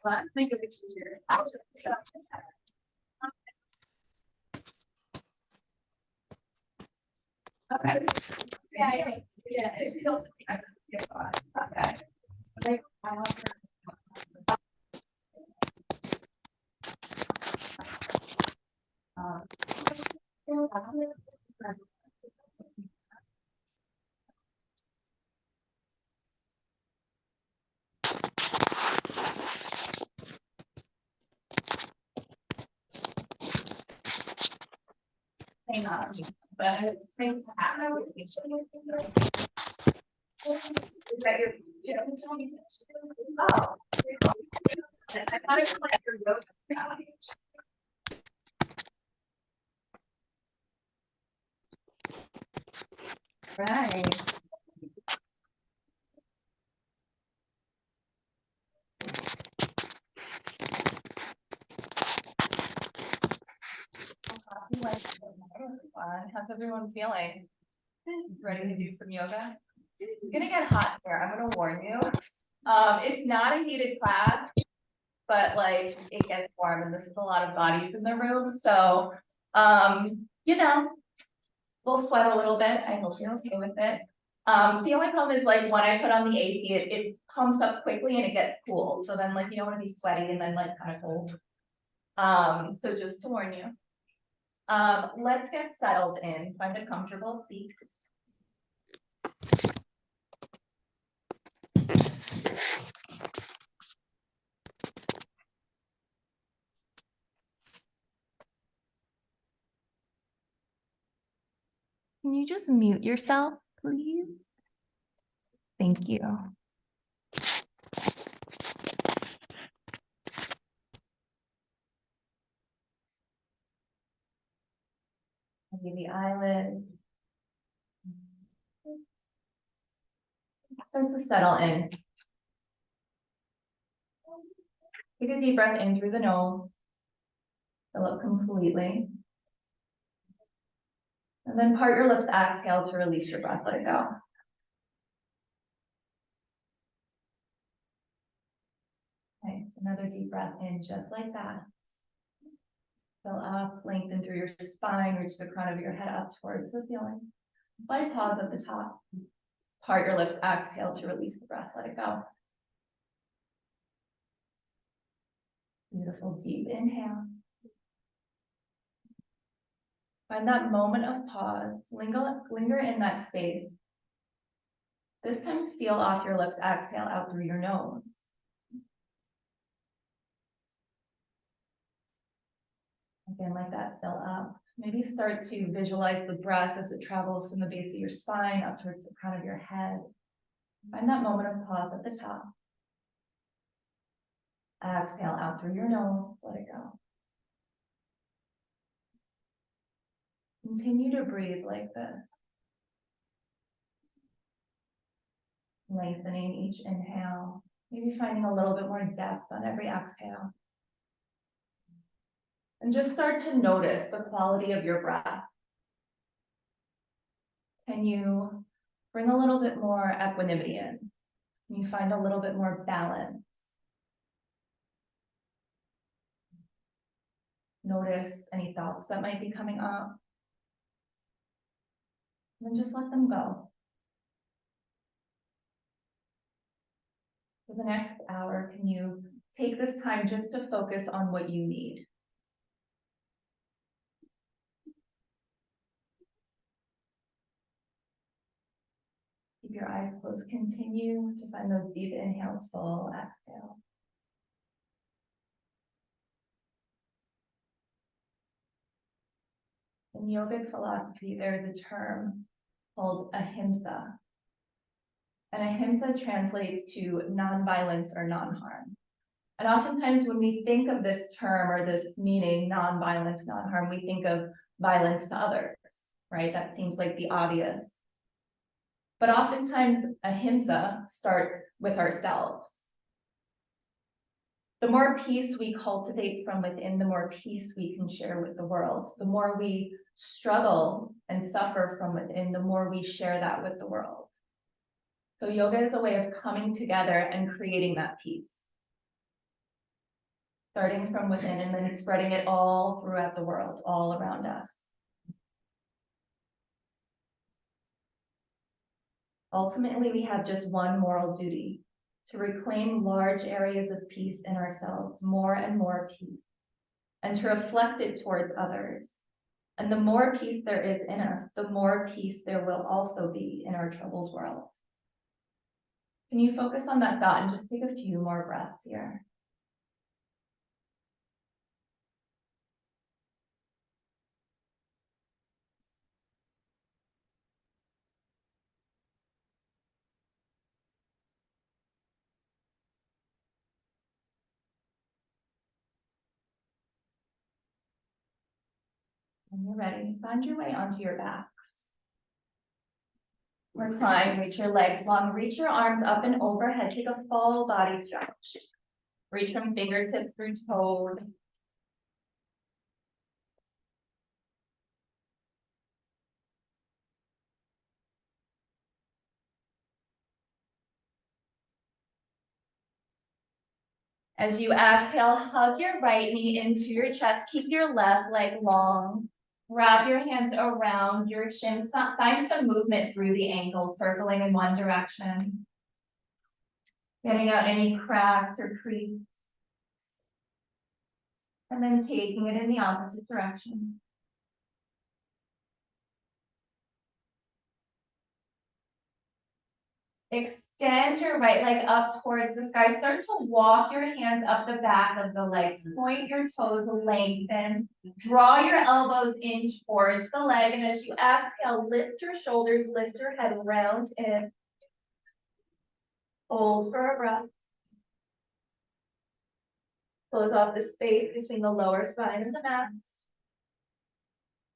Let's think of it here. Okay. Yeah. Okay. Hang on, but things happen. Is that your? Yeah. Oh. I thought it was like your yoga. Right. How's everyone feeling? Ready to do some yoga? It's gonna get hot here. I'm gonna warn you. It's not a heated class, but like it gets warm, and this is a lot of bodies in the room. So, you know, we'll sweat a little bit. I hope you're okay with it. The only problem is like when I put on the AC, it pumps up quickly and it gets cool. So then like you don't want to be sweaty and then like kind of cold. So just to warn you. Let's get settled in. Find a comfortable seat. Can you just mute yourself, please? Thank you. Maybe the eyelid. Start to settle in. Take a deep breath in through the nose. Fill up completely. And then part your lips, exhale to release your breath, let it go. Okay, another deep breath in just like that. Fill up, lengthen through your spine, reach the crown of your head up towards the ceiling. Slight pause at the top. Part your lips, exhale to release the breath, let it go. Beautiful, deep inhale. Find that moment of pause, linger in that space. This time, seal off your lips, exhale out through your nose. Again, like that, fill up. Maybe start to visualize the breath as it travels from the base of your spine up towards the crown of your head. Find that moment of pause at the top. Exhale out through your nose, let it go. Continue to breathe like this. Lengthening each inhale, maybe finding a little bit more depth on every exhale. And just start to notice the quality of your breath. Can you bring a little bit more equanimity in? Can you find a little bit more balance? Notice any thoughts that might be coming up. And then just let them go. For the next hour, can you take this time just to focus on what you need? Keep your eyes closed. Continue to find those deep inhales, full exhale. In yogic philosophy, there's a term called ahimsa. And ahimsa translates to non-violence or non-harm. And oftentimes when we think of this term or this meaning, non-violence, non-harm, we think of violence to others, right? That seems like the obvious. But oftentimes ahimsa starts with ourselves. The more peace we cultivate from within, the more peace we can share with the world. The more we struggle and suffer from within, the more we share that with the world. So yoga is a way of coming together and creating that peace. Starting from within and then spreading it all throughout the world, all around us. Ultimately, we have just one moral duty: to reclaim large areas of peace in ourselves, more and more peace, and to reflect it towards others. And the more peace there is in us, the more peace there will also be in our troubled world. Can you focus on that thought and just take a few more breaths here? When you're ready, find your way onto your backs. Recline, reach your legs long, reach your arms up and overhead, take a full body stretch. Reach from fingertips through toes. As you exhale, hug your right knee into your chest, keep your left leg long. Wrap your hands around your shins, find some movement through the ankles, circling in one direction. Getting out any cracks or creaks. And then taking it in the opposite direction. Extend your right leg up towards the sky. Start to walk your hands up the back of the leg. Point your toes, lengthen. Draw your elbows in towards the leg. And as you exhale, lift your shoulders, lift your head round in. Hold for a breath. Close off the space between the lower spine and the mat.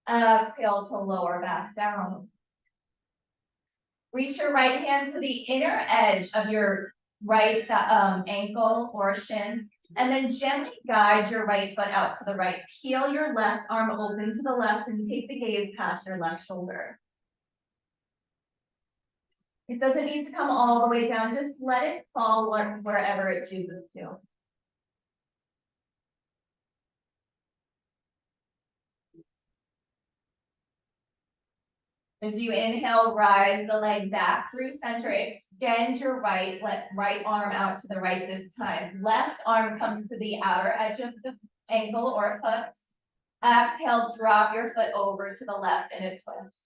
Exhale to lower back down. Reach your right hand to the inner edge of your right ankle or shin, and then gently guide your right foot out to the right. Peel your left arm open to the left and take the gaze past your left shoulder. It doesn't need to come all the way down, just let it fall wherever it chooses to. As you inhale, rise the leg back through center. Extend your right arm out to the right this time. Left arm comes to the outer edge of the ankle or foot. Exhale, drop your foot over to the left in a twist.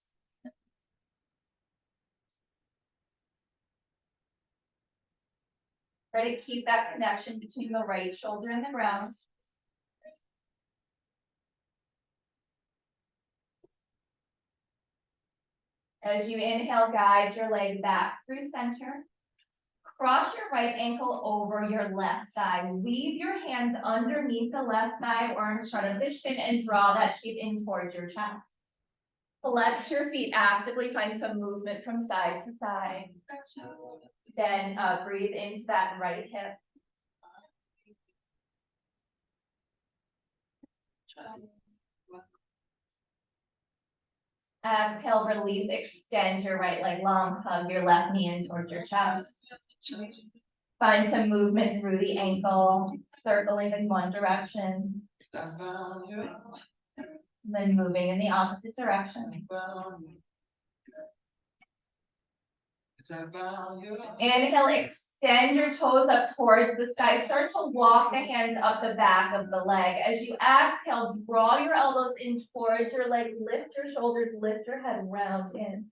Try to keep that connection between the right shoulder and the ground. As you inhale, guide your leg back through center. Cross your right ankle over your left thigh. Weave your hands underneath the left thigh or in front of the shin and draw that shape in towards your chest. Flex your feet actively, find some movement from side to side. Then breathe into that right hip. Exhale, release, extend your right leg long, hug your left knee in towards your chest. Find some movement through the ankle, circling in one direction. Then moving in the opposite direction. Inhale, extend your toes up towards the sky. Start to walk the hands up the back of the leg. As you exhale, draw your elbows in towards your leg. Lift your shoulders, lift your head round in.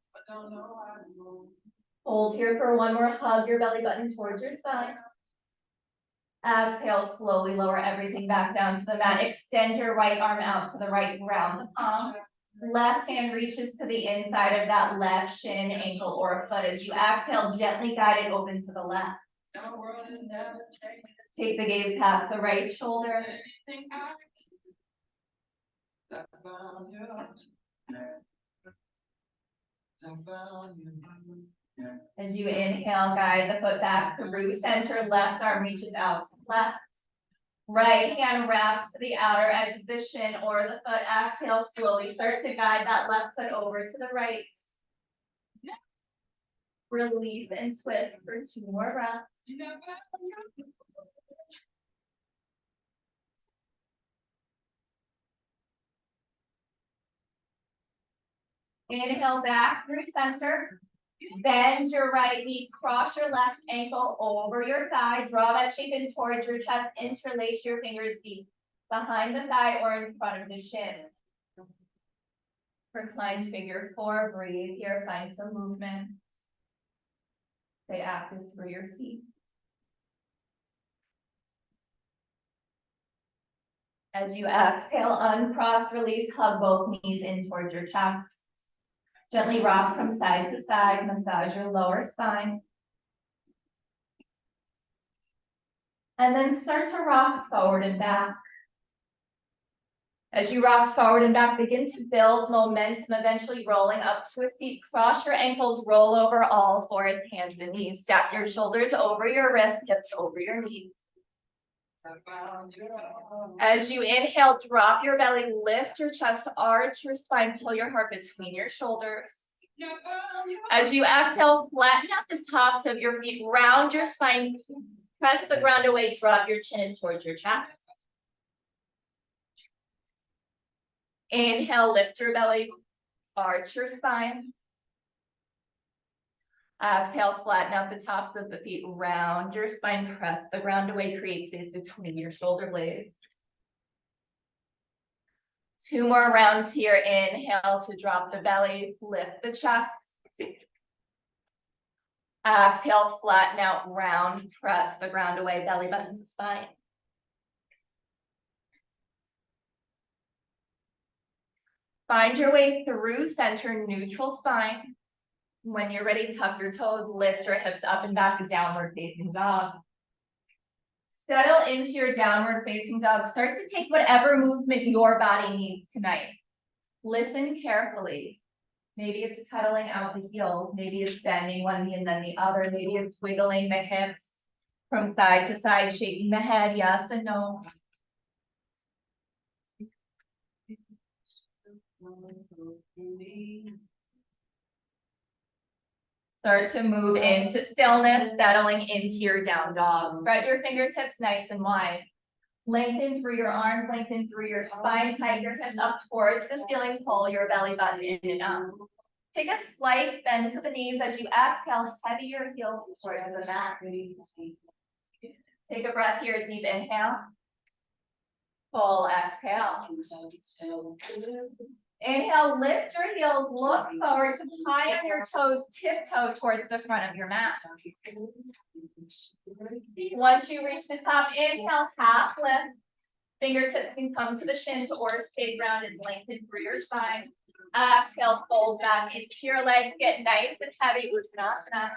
Hold here for one more. Hug your belly button towards your spine. Exhale, slowly lower everything back down to the mat. Extend your right arm out to the right, ground the palm. Left hand reaches to the inside of that left shin, ankle, or foot. As you exhale, gently guide it open to the left. Take the gaze past the right shoulder. As you inhale, guide the foot back through center. Left arm reaches out to the left. Right hand wraps to the outer edge of the shin or the foot. Exhale, slowly start to guide that left foot over to the right. Release and twist for 2 more breaths. Inhale back through center. Bend your right knee, cross your left ankle over your thigh. Draw that shape in towards your chest. Interlace your fingers behind the thigh or in front of the shin. Reclined figure 4. Breathe here. Find some movement. Stay active through your feet. As you exhale, uncross, release, hug both knees in towards your chest. Gently rock from side to side, massage your lower spine. And then start to rock forward and back. As you rock forward and back, begin to build momentum, eventually rolling up to a seat. Cross your ankles, roll over all fours, hands and knees. Stack your shoulders over your wrists, hips over your knees. As you inhale, drop your belly, lift your chest, arch your spine, pull your heart between your shoulders. As you exhale, flatten out the tops of your feet, round your spine, press the ground away, drop your chin towards your chest. Inhale, lift your belly, arch your spine. Exhale, flatten out the tops of the feet, round your spine, press the ground away, create space between your shoulder blades. 2 more rounds here. Inhale to drop the belly, lift the chest. Exhale, flatten out, round, press the ground away, belly button to spine. Find your way through center, neutral spine. When you're ready, tuck your toes, lift your hips up and back, downward facing dog. Settle into your downward facing dog. Start to take whatever movement your body needs tonight. Listen carefully. Maybe it's cuddling out the heels. Maybe it's bending one knee and then the other. Maybe it's wiggling the hips from side to side, shaking the head, yes and no. Start to move into stillness, settling into your down dog. Spread your fingertips nice and wide. Lengthen through your arms, lengthen through your spine, hike your hips up towards the ceiling, pull your belly button in and up. Take a slight bend to the knees as you exhale, heavy your heels towards the mat. Take a breath here, deep inhale. Full exhale. Inhale, lift your heels, look forward, high on your toes, tiptoe towards the front of your mat. Once you reach the top, inhale, half lift. Fingertips can come to the shins or stay grounded, lengthen through your spine. Exhale, fold back into your legs, get nice and heavy, Uttanasana.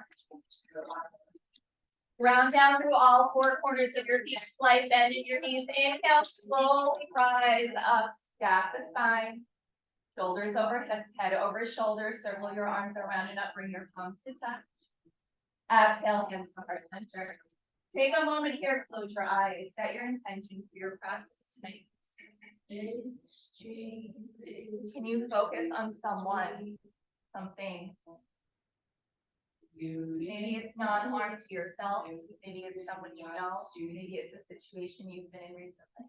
Round down through all 4 corners of your feet, slight bend in your knees. Inhale, slowly rise up, stack the spine. Shoulders over hips, head over shoulders. Circle your arms around and up, bring your palms to touch. Exhale, hands to heart center. Take a moment here, close your eyes, set your intention for your practice tonight. Can you focus on someone, something? Maybe it's non-harm to yourself, maybe it's someone you know, maybe it's a situation you've been in recently.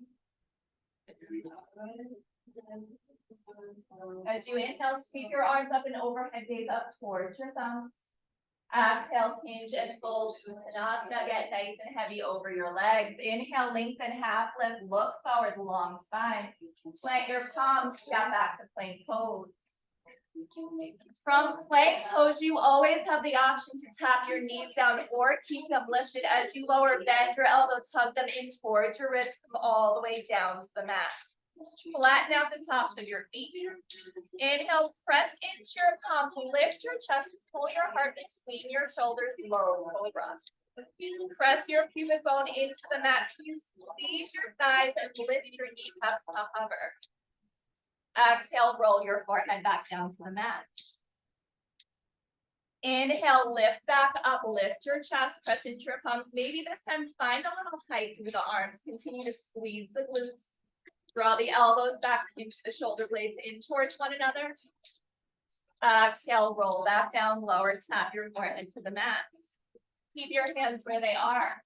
As you inhale, sweep your arms up and overhead, gaze up towards your thumbs. Exhale, hinge and fold Uttanasana. Get nice and heavy over your legs. Inhale, lengthen half lift, look forward, long spine. Plant your palms, step back to plank pose. From plank pose, you always have the option to tap your knees down or keep them lifted. As you lower, bend your elbows, hug them in towards your ribs, come all the way down to the mat. Flatten out the tops of your feet. Inhale, press into your palms, lift your chest, pull your heart between your shoulders, low cobra. Press your pubic bone into the mat, squeeze your thighs and lift your kneecaps to hover. Exhale, roll your forehead back down to the mat. Inhale, lift back up, lift your chest, press into your palms. Maybe this time find a little height through the arms. Continue to squeeze the glutes. Draw the elbows back, pinch the shoulder blades in towards one another. Exhale, roll back down, lower, tap your forehead to the mat. Keep your hands where they are.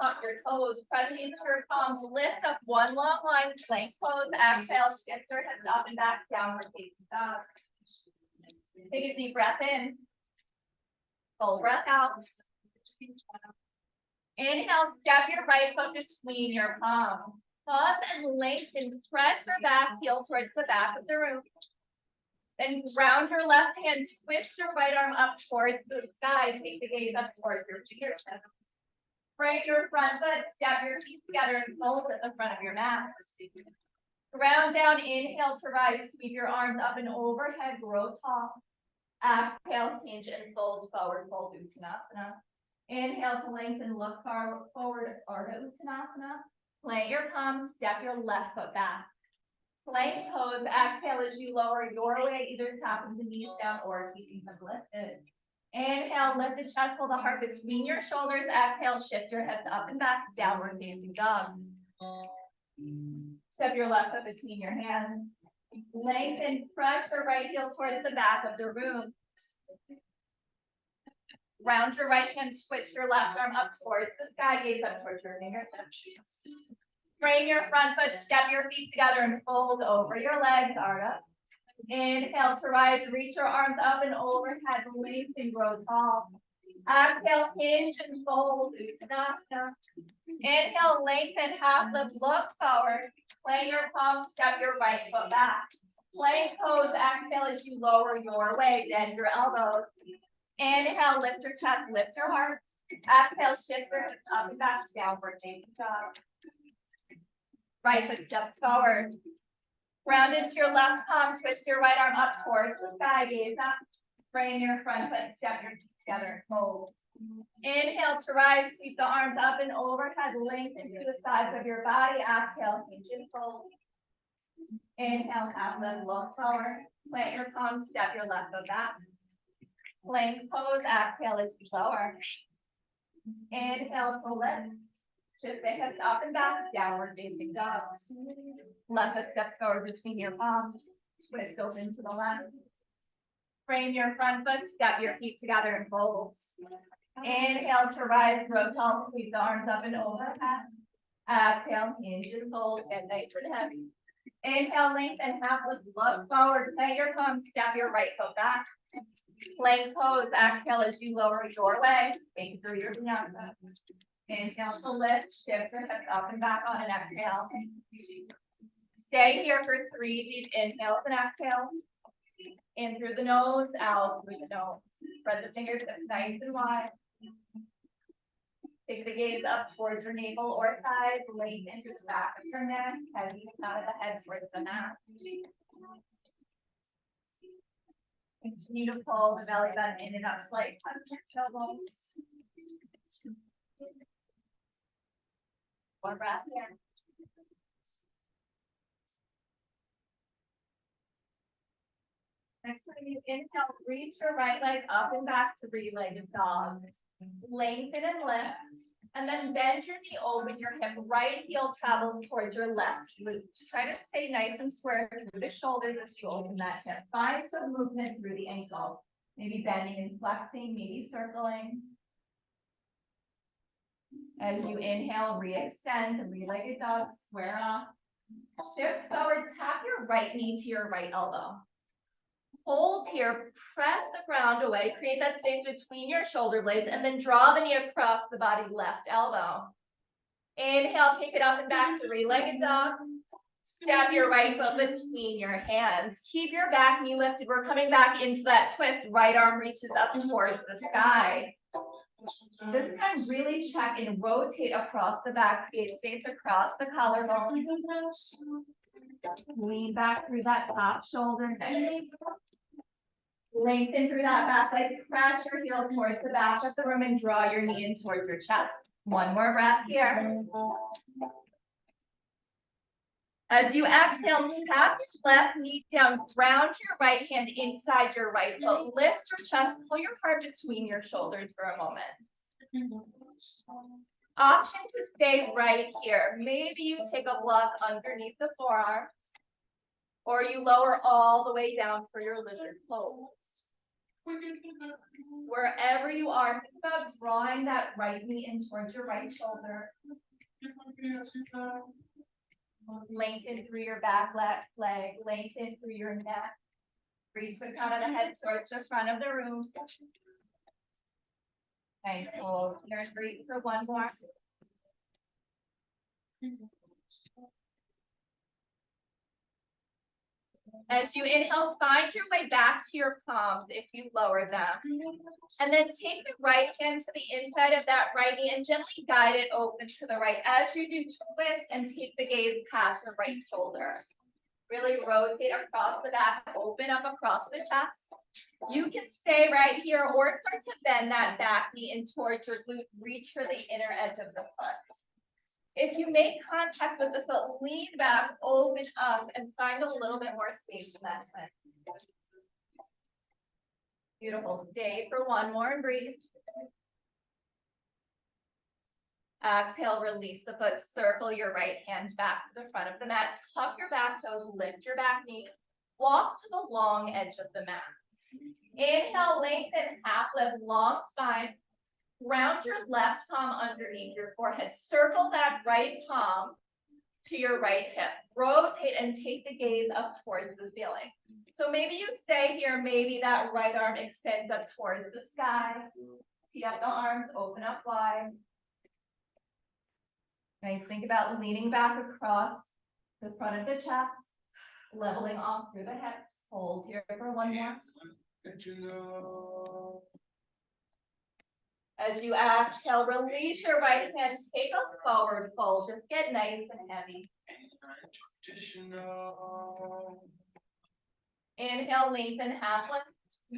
Tuck your toes, press into your palms, lift up one long line, plank pose. Exhale, shift your hips up and back, downward facing dog. Take a deep breath in. Full breath out. Inhale, step your right foot between your palms. Pause and lengthen, press your back heel towards the back of the room. Then ground your left hand, twist your right arm up towards the sky. Take the gaze up towards your fingertips. Bring your front foot, step your feet together and fold at the front of your mat. Ground down, inhale to rise, sweep your arms up and overhead, grow tall. Exhale, hinge and fold forward, fold Uttanasana. Inhale to lengthen, look forward, Ardha Uttanasana. Plant your palms, step your left foot back. Plank pose, exhale as you lower your weight, either tapping the knees down or keeping them lifted. Inhale, lift the chest, pull the heart between your shoulders. Exhale, shift your hips up and back, downward facing dog. Step your left foot between your hands. Lengthen, press your right heel towards the back of the room. Round your right hand, twist your left arm up towards the sky, gaze up towards your fingertips. Frame your front foot, step your feet together and fold over your legs, Ardha. Inhale to rise, reach your arms up and overhead, lengthen, grow tall. Exhale, hinge and fold, Uttanasana. Inhale, lengthen, half lift, look forward. Plant your palms, step your right foot back. Plank pose, exhale as you lower your weight, bend your elbows. Inhale, lift your chest, lift your heart. Exhale, shift your hips up and back, downward facing dog. Right foot steps forward. Round into your left palm, twist your right arm up towards the sky, gaze up. Frame your front foot, step your feet together, fold. Inhale to rise, sweep the arms up and overhead, lengthen to the sides of your body. Exhale, hinge and fold. Inhale, half lift, look forward. Plant your palms, step your left foot back. Plank pose, exhale as you lower. Inhale to lift. Shift the hips up and back, downward facing dog. Left foot steps forward between your palms. Twist open to the left. Frame your front foot, step your feet together and fold. Inhale to rise, grow tall, sweep the arms up and overhead. Exhale, hinge and fold, get nice and heavy. Inhale, lengthen, half lift, look forward, plant your palms, step your right foot back. Plank pose, exhale as you lower your way, think through your vinyasa. Inhale to lift, shift your hips up and back on an exhale. Stay here for 3 deep inhales and exhales. In through the nose, out through the nose. Spread the fingertips nice and wide. Take the gaze up towards your navel or thighs, lengthen into the back of your neck, heavy out of the head towards the mat. Continue to pull the belly button in and up, slight touch your elbows. One breath here. Next time you inhale, reach your right leg up and back, three-legged dog. Lengthen and lift, and then bend your knee, open your hip. Right heel travels towards your left glute. Try to stay nice and square through the shoulders as you open that hip. Find some movement through the ankle. Maybe bending and flexing, maybe circling. As you inhale, re-extend, three-legged dog, square off. Shift forward, tap your right knee to your right elbow. Hold here, press the ground away, create that space between your shoulder blades, and then draw the knee across the body, left elbow. Inhale, pick it up and back, three-legged dog. Step your right foot between your hands. Keep your back knee lifted. We're coming back into that twist. Right arm reaches up towards the sky. This time, really check and rotate across the back, create space across the collarbone. Lean back through that top shoulder. Lengthen through that back leg. Press your heel towards the back of the room and draw your knee in towards your chest. One more breath here. As you exhale, tap your left knee down, ground your right hand inside your right foot, lift your chest, pull your heart between your shoulders for a moment. Option to stay right here. Maybe you take a block underneath the forearms, or you lower all the way down for your lizard pose. Wherever you are, think about drawing that right knee in towards your right shoulder. Lengthen through your back leg, lengthen through your neck. Reach the crown of the head towards the front of the room. Nice, hold here and breathe for one more. As you inhale, find your way back to your palms if you lower them. And then take the right hand to the inside of that right knee and gently guide it open to the right. As you do, twist and take the gaze past your right shoulder. Really rotate across the back, open up across the chest. You can stay right here or start to bend that back knee in towards your glute. Reach for the inner edge of the foot. If you make contact with the foot, lean back, open up, and find a little bit more space in that twist. Beautiful. Stay for one more and breathe. Exhale, release the foot, circle your right hand back to the front of the mat, tuck your back toes, lift your back knee, walk to the long edge of the mat. Inhale, lengthen, half lift, long spine. Ground your left palm underneath your forehead. Circle that right palm to your right hip. Rotate and take the gaze up towards the ceiling. So maybe you stay here, maybe that right arm extends up towards the sky. Tee up the arms, open up wide. Nice, think about leaning back across the front of the chest, leveling off through the hips. Hold here for one more. As you exhale, release your right hand, take a forward fold. Just get nice and heavy. Inhale, lengthen, half lift.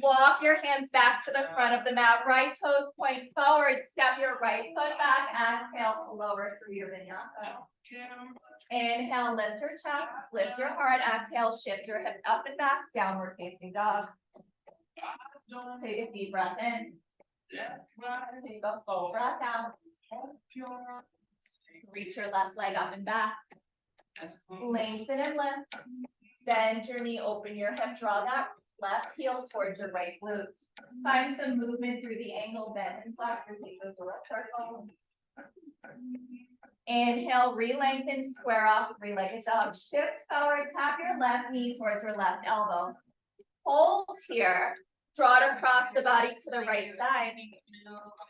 Walk your hands back to the front of the mat. Right toes point forward. Step your right foot back. Exhale to lower through your vinyasa. Inhale, lift your chest, lift your heart. Exhale, shift your hips up and back. Downward facing dog. Take a deep breath in. Take a full breath out. Reach your left leg up and back. Lengthen and lift. Bend your knee, open your hip, draw that left heel towards your right glute. Find some movement through the angle, bend and flex your feet to a circle. Inhale, re-lengthen, square off, three-legged dog. Shift forward, tap your left knee towards your left elbow. Hold here. Draw it across the body to the right side.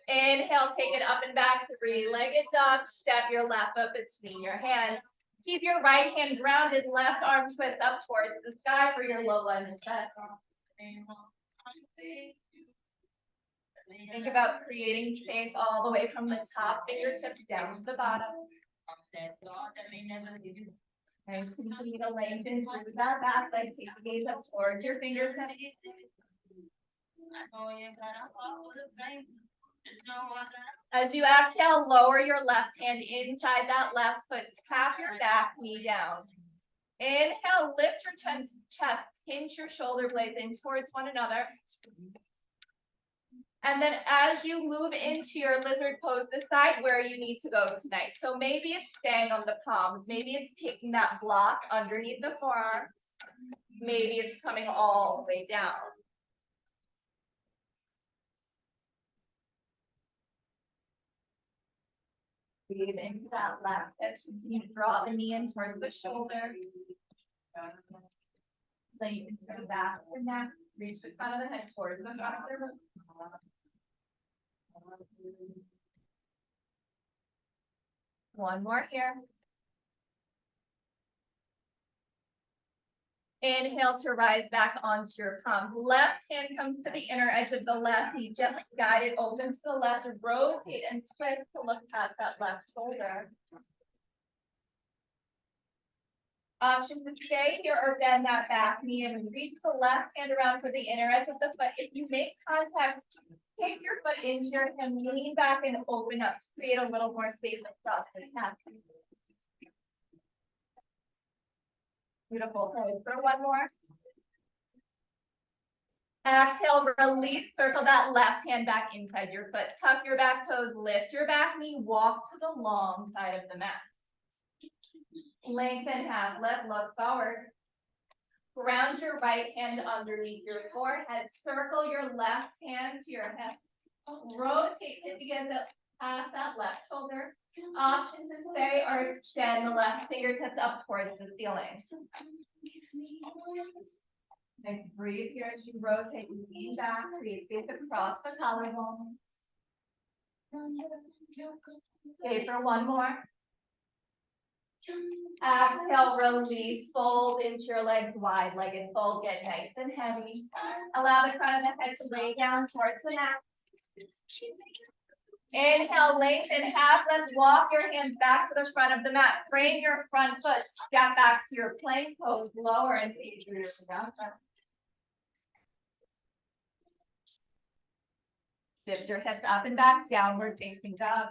Inhale, take it up and back, three-legged dog. Step your left foot between your hands. Keep your right hand grounded, left arm twist up towards the sky for your low lunge stretch. Think about creating space all the way from the top fingertips down to the bottom. And continue to lengthen through that back leg. Take the gaze up towards your fingertips. As you exhale, lower your left hand inside that left foot. Tap your back knee down. Inhale, lift your chest, pinch your shoulder blades in towards one another. And then as you move into your lizard pose, decide where you need to go tonight. So maybe it's staying on the palms. Maybe it's taking that block underneath the forearms. Maybe it's coming all the way down. Breathe into that left hip. Continue to draw the knee in towards the shoulder. Lengthen through the back of the neck. Reach the front of the head towards the front of the room. One more here. Inhale to rise back onto your palm. Left hand comes to the inner edge of the left knee. Gently guide it open to the left. Rotate and twist to look past that left shoulder. Option to stay here or bend that back knee and reach the left hand around for the inner edge of the foot. If you make contact, take your foot into your hand, lean back and open up to create a little more space across the chest. Beautiful. Hold for one more. Exhale, release, circle that left hand back inside your foot. Tuck your back toes, lift your back knee, walk to the long side of the mat. Lengthen half, look forward. Ground your right hand underneath your forehead. Circle your left hand to your hip. Rotate it together past that left shoulder. Option to stay or extend the left fingertips up towards the ceiling. Nice, breathe here as you rotate and lean back, create space across the collarbone. Stay for one more. Exhale, release, fold into your legs, wide-legged fold, get nice and heavy. Allow the crown of the head to lay down towards the mat. Inhale, lengthen half lift, walk your hands back to the front of the mat. Frame your front foot, step back to your plank pose, lower and take your down. Shift your hips up and back, downward facing dog.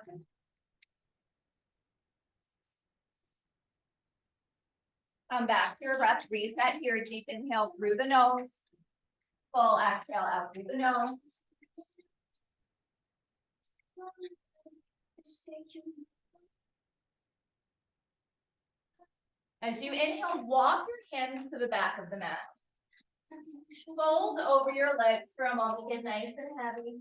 Come back to your breath, reset here, deep inhale through the nose. Full exhale out through the nose. As you inhale, walk your hands to the back of the mat. Fold over your legs for a moment, get nice and heavy.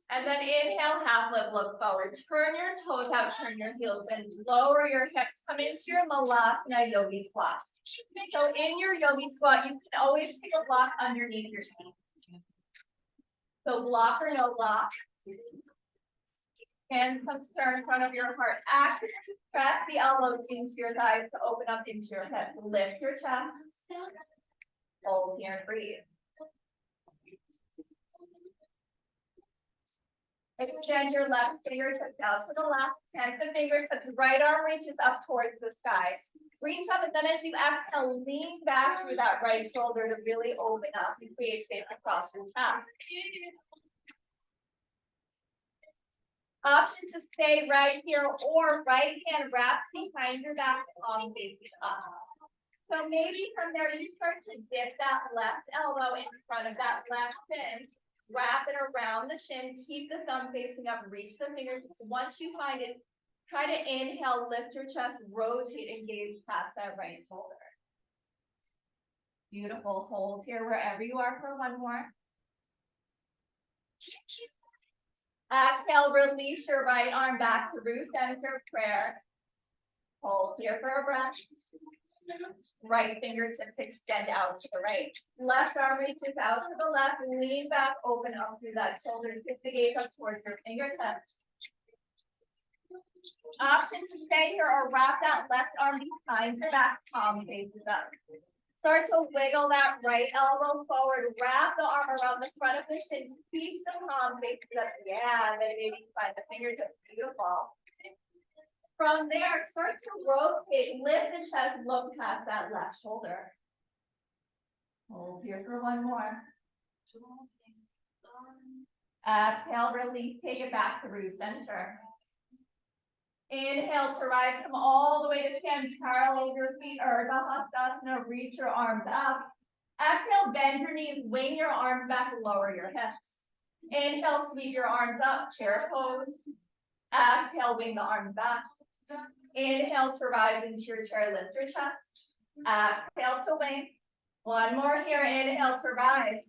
And then inhale, half lift, look forward. Turn your toes out, turn your heels in, lower your hips, come into your Malasana Yogi Squat. So in your Yogi Squat, you can always take a block underneath your seat. So block or no block. Hands come to in front of your heart. Active, press the elbows into your thighs to open up into your hips. Lift your chest. Hold here and breathe. Extend your left fingertips out to the left. Tense the fingertips. Right arm reaches up towards the sky. Reach up, and then as you exhale, lean back through that right shoulder to really open up and create space across your chest. Option to stay right here or right hand wrapped behind your back, palm facing up. So maybe from there you start to dip that left elbow in front of that left shin. Wrap it around the shin, keep the thumb facing up, reach the fingertips. Once you find it, try to inhale, lift your chest, rotate and gaze past that right shoulder. Beautiful. Hold here wherever you are for one more. Exhale, release your right arm back through center prayer. Hold here for a breath. Right fingertips extend out to the right. Left arm reaches out to the left. Lean back, open up through that shoulder. Tip the gaze up towards your fingertips. Option to stay here or wrap that left arm behind your back, palm faces up. Start to wiggle that right elbow forward. Wrap the arm around the front of the shin. Keep the palm faces up. Yeah, and then maybe find the fingertips. Beautiful. From there, start to rotate, lift the chest, look past that left shoulder. Hold here for one more. Exhale, release, take it back through center. Inhale to rise, come all the way to stand, parallel your feet, Urdhva Hastasana, reach your arms up. Exhale, bend your knees, wing your arms back, lower your hips. Inhale, sweep your arms up, chair pose. Exhale, wing the arms back. Inhale to rise into your chair, lift your chest. Exhale to wing. One more here, inhale to rise.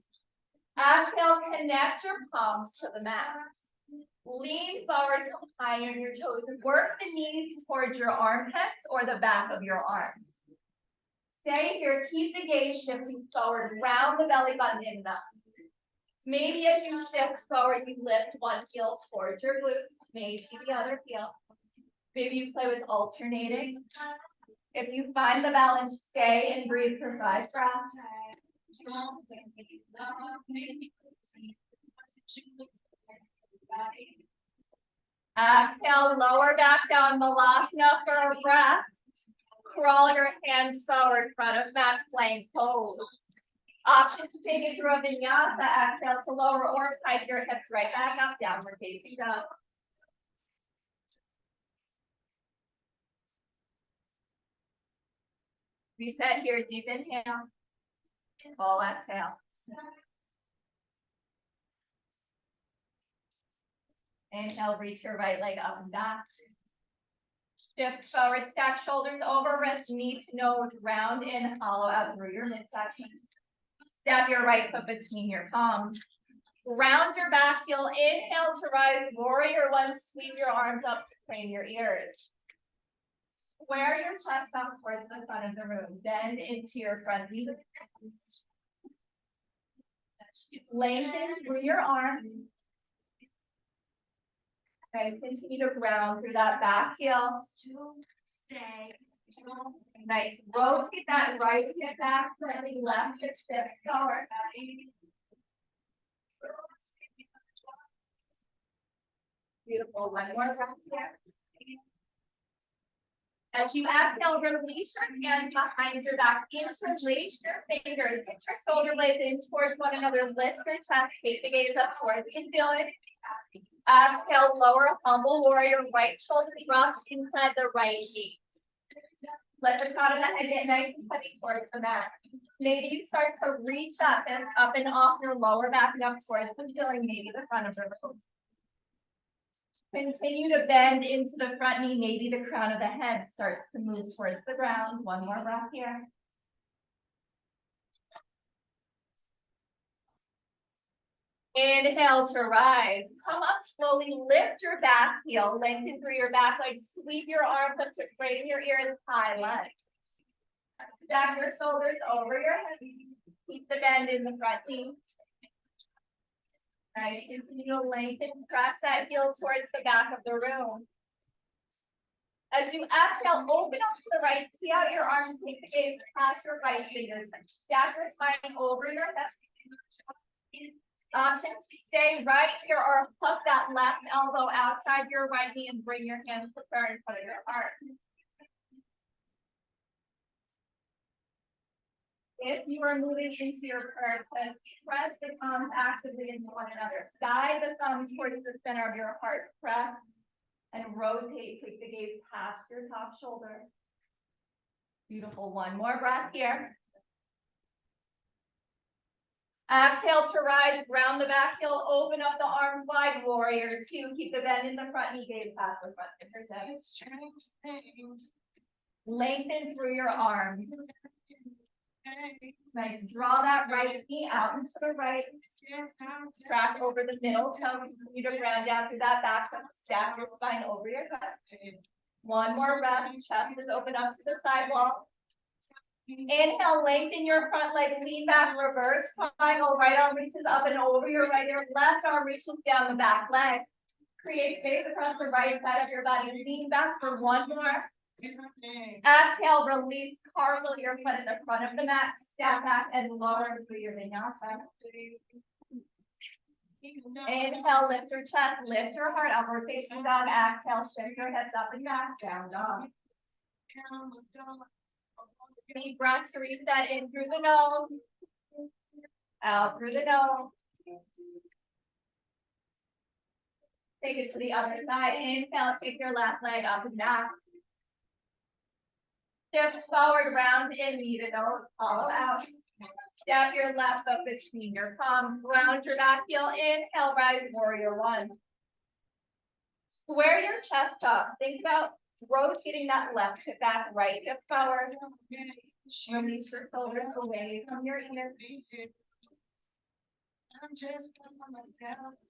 Exhale, connect your palms to the mat. Lean forward, come high on your toes. Work the knees towards your armpits or the back of your arms. Stay here, keep the gaze shifting forward, round the belly button in and up. Maybe as you shift forward, you lift one heel towards your glutes, maybe the other heel. Maybe you play with alternating. If you find the balance, stay and breathe for 5 breaths. Exhale, lower back down, Malasana for a breath. Crawl your hands forward, front of mat plank pose. Option to take it through a vinyasa. Exhale to lower or tighten your hips right back up, downward facing dog. Reset here, deep inhale. Full exhale. Inhale, reach your right leg up and back. Shift forward, stack shoulders over wrist, knee to nose, round in, hollow out through your midsection. Step your right foot between your palms. Round your back heel, inhale to rise, warrior one, sweep your arms up to frame your ears. Square your chest up towards the front of the room, bend into your front knee. Lengthen through your arms. Nice, continue to ground through that back heel. Nice, rotate that right hip back, slightly left hip shift forward. Beautiful, one more breath here. As you exhale, release your hands behind your back, interlace your fingers, get your shoulder blades in towards one another, lift your chest, take the gaze up towards the ceiling. Exhale, lower humble warrior, right shoulder drops inside the right knee. Let the crown of the head get nice and heavy towards the mat. Maybe you start to reach up and off your lower back and up towards the ceiling, maybe the front of the room. Continue to bend into the front knee. Maybe the crown of the head starts to move towards the ground. One more breath here. Inhale to rise. Come up slowly. Lift your back heel. Lengthen through your back leg. Sweep your arms up to frame your ears. High legs. Stack your shoulders over your head. Keep the bend in the front knee. Nice. Continue to lengthen. Press that heel towards the back of the room. As you exhale, open up to the right. See out your arms. Take the gaze past your right fingertips. Stack your spine over your head. Option to stay right here or hook that left elbow outside your right knee and bring your hands to prayer in front of your heart. If you are moving into your prayer, press the palms actively into one another. Guide the thumbs towards the center of your heart. Press and rotate. Take the gaze past your top shoulder. Beautiful. One more breath here. Exhale to rise, round the back heel, open up the arms wide, warrior two. Keep the bend in the front knee, gaze past the front fingertips. Lengthen through your arms. Nice, draw that right knee out into the right. Track over the middle toe, continue to ground down through that back foot, stack your spine over your gut. One more breath, chest is open up to the side wall. Inhale, lengthen your front leg, lean back, reverse triangle, right arm reaches up and over your right ear, left arm reaches down the back leg. Create space across the right side of your body, lean back for one more. Exhale, release, cartwheel your foot at the front of the mat, step back and lower through your vinyasa. Inhale, lift your chest, lift your heart, upward facing dog. Exhale, shift your hips up and back, down dog. Deep breath to reset in through the nose, out through the nose. Take it to the other side. Inhale, kick your left leg up and back. Shift forward, round in, knee to nose, hollow out. Step your left foot between your palms. Round your back heel. Inhale, rise, warrior one. Square your chest up. Think about rotating that left hip back, right hip forward. Release your shoulders away from your ears.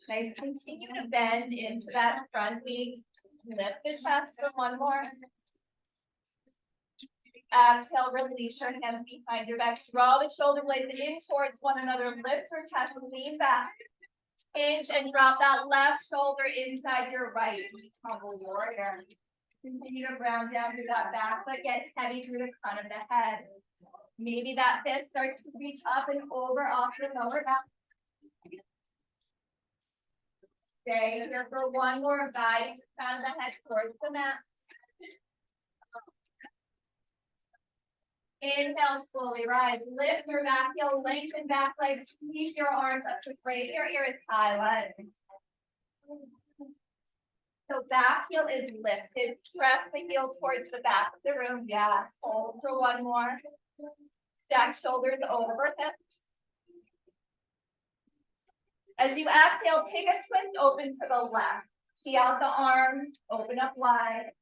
Nice. Continue to bend into that front knee. Lift the chest for one more. Exhale, release your hands behind your back. Draw the shoulder blades in towards one another. Lift your chest, lean back. Hinge and drop that left shoulder inside your right. Humble warrior. Continue to round down through that back foot. Get heavy through the front of the head. Maybe that fist starts to reach up and over off your lower back. Stay here for one more, guiding the crown of the head towards the mat. Inhale, slowly rise. Lift your back heel, lengthen back legs, squeeze your arms up to raise your ears high. So back heel is lifted. Press the heel towards the back of the room. Yeah. Hold for one more. Stack shoulders over hips. As you exhale, take a twist open to the left. See out the arms, open up wide.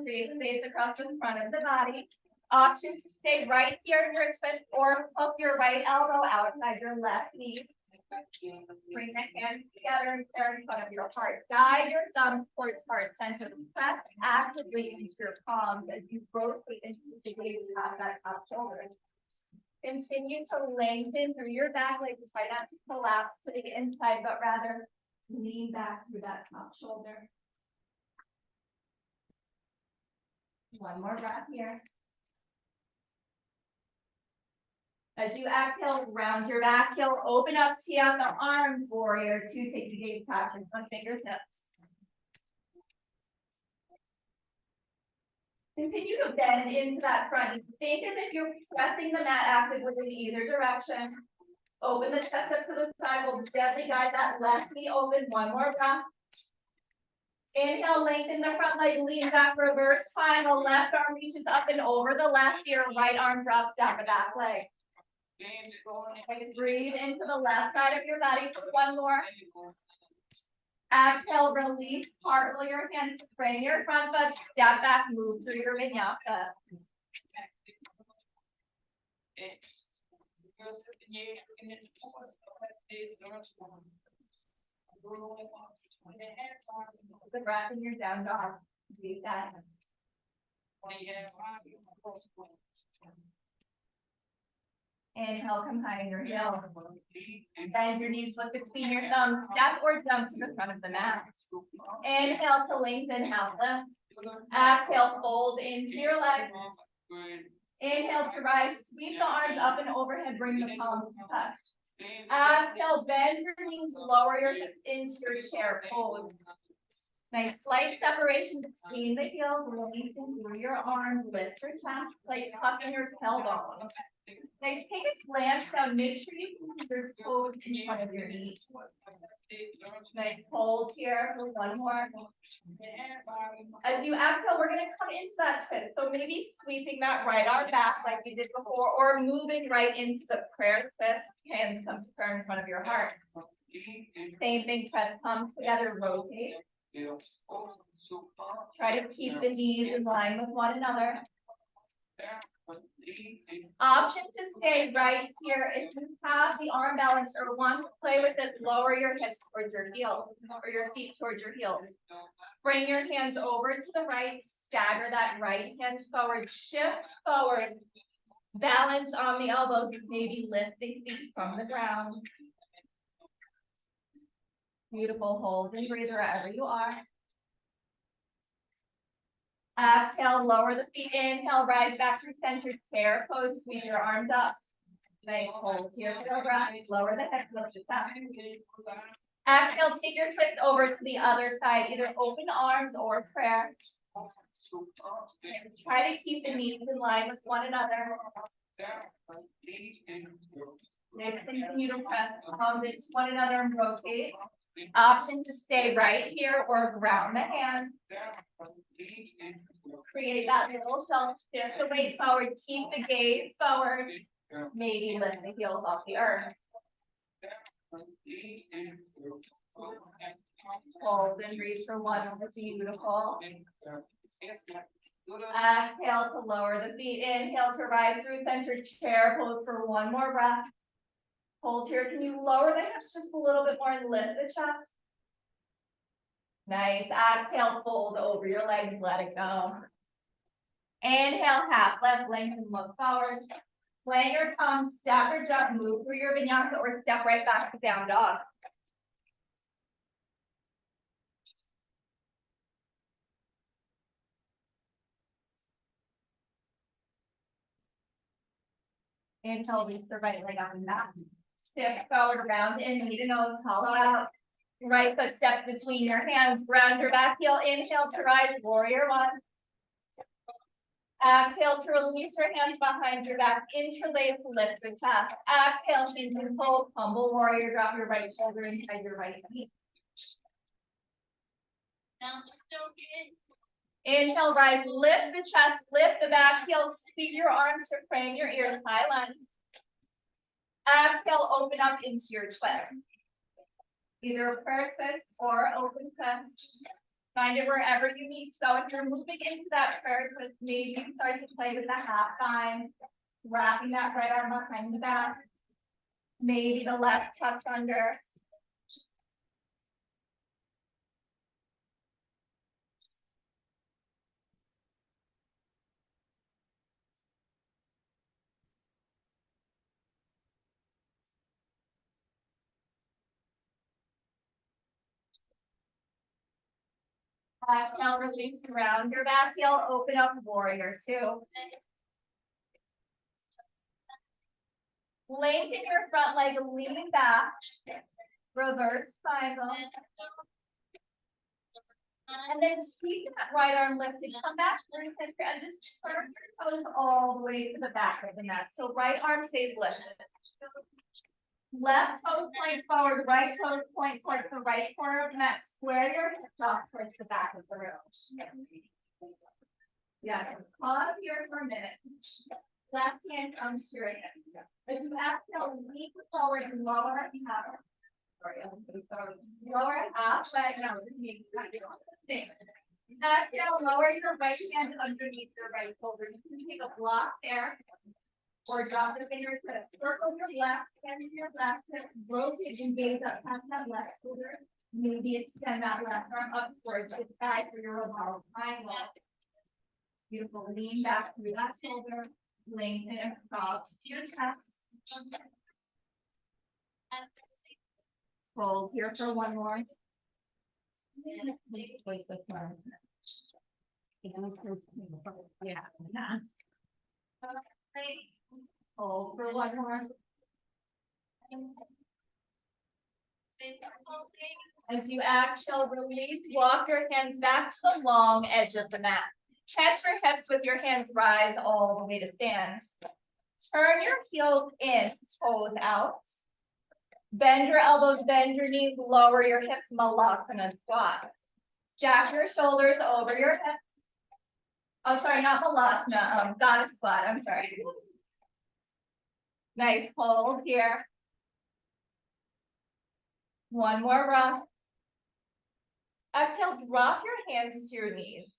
Create space across the front of the body. Option to stay right here in your twist or hook your right elbow outside your left knee. Bring the hands together and stare in front of your heart. Guide your thumbs towards heart center. Press actively into your palms as you rotate into the gaze past that top shoulder. Continue to lengthen through your back leg. Try not to collapse to the inside, but rather lean back through that top shoulder. One more breath here. As you exhale, round your back heel, open up, tee out the arms, warrior two, take the gaze past your front fingertips. Continue to bend into that front. Think as if you're pressing the mat actively in either direction. Open the chest up to the side. We'll gently guide that left knee open. One more breath. Inhale, lengthen the front leg, lean back, reverse climb. The left arm reaches up and over the left ear. Right arm drops down the back leg. Breathe into the left side of your body for one more. Exhale, release, cartwheel your hands, bring your front foot, step back, move through your vinyasa. The breath in your down dog. Breathe that. Inhale, come high in your heel. Bend your knees, look between your thumbs, step or jump to the front of the mat. Inhale to lengthen, half lift. Exhale, fold into your legs. Inhale to rise, sweep the arms up and overhead, bring the palms to touch. Exhale, bend your knees, lower your hips into your chair pose. Nice slight separation between the heels, releasing through your arms, lift your chest, like tuck in your tailbone. Nice, take a glance down, make sure you can keep your toes in front of your knees. Nice, hold here for one more. As you exhale, we're gonna come into that twist. So maybe sweeping that right arm back like we did before, or moving right into the prayer twist. Hands come to prayer in front of your heart. Same thing, press palms together, rotate. Try to keep the knees in line with one another. Option to stay right here. If you have the arm balance or want to play with it, lower your hips towards your heels or your feet towards your heels. Bring your hands over to the right, stagger that right hand forward, shift forward, balance on the elbows, maybe lift the feet from the ground. Beautiful, hold and breathe wherever you are. Exhale, lower the feet, inhale, rise back to center, chair pose, sweep your arms up. Nice, hold here for the breath, lower the hips, lift your back. Exhale, take your twist over to the other side, either open arms or prayer. And try to keep the knees in line with one another. Next, continue to press palms into one another and rotate. Option to stay right here or ground the hands. Create that little shelf, shift the weight forward, keep the gaze forward. Maybe lift the heels off the earth. Hold and breathe for one. Beautiful. Exhale to lower the feet. Inhale to rise through center chair pose for one more breath. Hold here. Can you lower the hips just a little bit more and lift the chest? Nice. Exhale, fold over your legs, let it go. Inhale, half left, lengthen, look forward. Plant your palms, step or jump, move through your vinyasa, or step right back to down dog. Inhale, reach the right leg up and back. Step forward, round in, knee to nose, hollow out. Right foot steps between your hands, ground your back heel. Inhale to rise, warrior one. Exhale to release your hands behind your back, interlace, lift the chest. Exhale, hinge and hold, humble warrior, drop your right shoulder inside your right knee. Inhale, rise, lift the chest, lift the back heel, sweep your arms to frame your ears, high line. Exhale, open up into your twist. Either a prayer twist or open twist. Find it wherever you need to go. If you're moving into that prayer twist, maybe start to play with the half bind, wrapping that right arm behind the back. Maybe the left tucks under. Exhale, release around your back heel, open up warrior two. Lengthen your front leg, lean back. Reverse triangle. And then keep that right arm lifted. Come back through center and just turn your toes all the way to the back of the mat. So right arm stays lifted. Left toes point forward, right toes point towards the right corner of the mat. Square your hips off towards the back of the room. Yeah, pause here for a minute. Left hand comes to your hip. As you exhale, lean forward and lower half. Lower half, but no, exhale, lower your right hand underneath your right shoulder. You can take a block there. Or drop the fingers, circle your left hand to your left hip, rotate and gaze up past that left shoulder. Maybe extend that left arm up towards the side for your revolve triangle. Beautiful. Lean back through that shoulder, lengthen across your chest. Hold here for one more. Yeah. Hold for one more. As you exhale, release, walk your hands back to the long edge of the mat. Catch your hips with your hands, rise all the way to stand. Turn your heels in, toes out. Bend your elbows, bend your knees, lower your hips, Malasana squat. Jack your shoulders over your hips. Oh, sorry, not Malasana, goddess squat, I'm sorry. Nice hold here. One more breath. Exhale, drop your hands to your knees.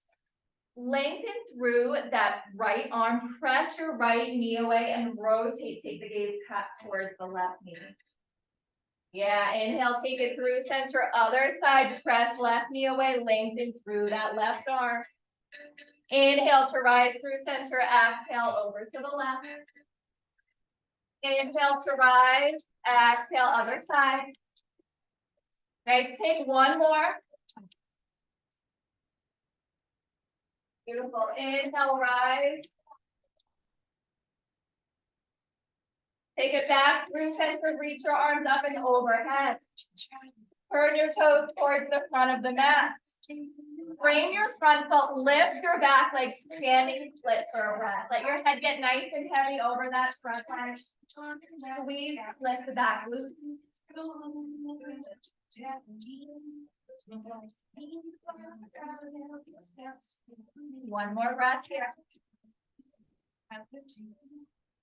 Lengthen through that right arm, press your right knee away and rotate, take the gaze cut towards the left knee. Yeah, inhale, take it through center, other side, press left knee away, lengthen through that left arm. Inhale to rise through center, exhale over to the left. Inhale to rise, exhale, other side. Nice, take one more. Beautiful, inhale, rise. Take it back through center, reach your arms up and overhead. Turn your toes towards the front of the mat. Frame your front foot, lift your back leg, standing split for a breath. Let your head get nice and heavy over that front leg. Squeeze, lift the back, loosen. One more breath here.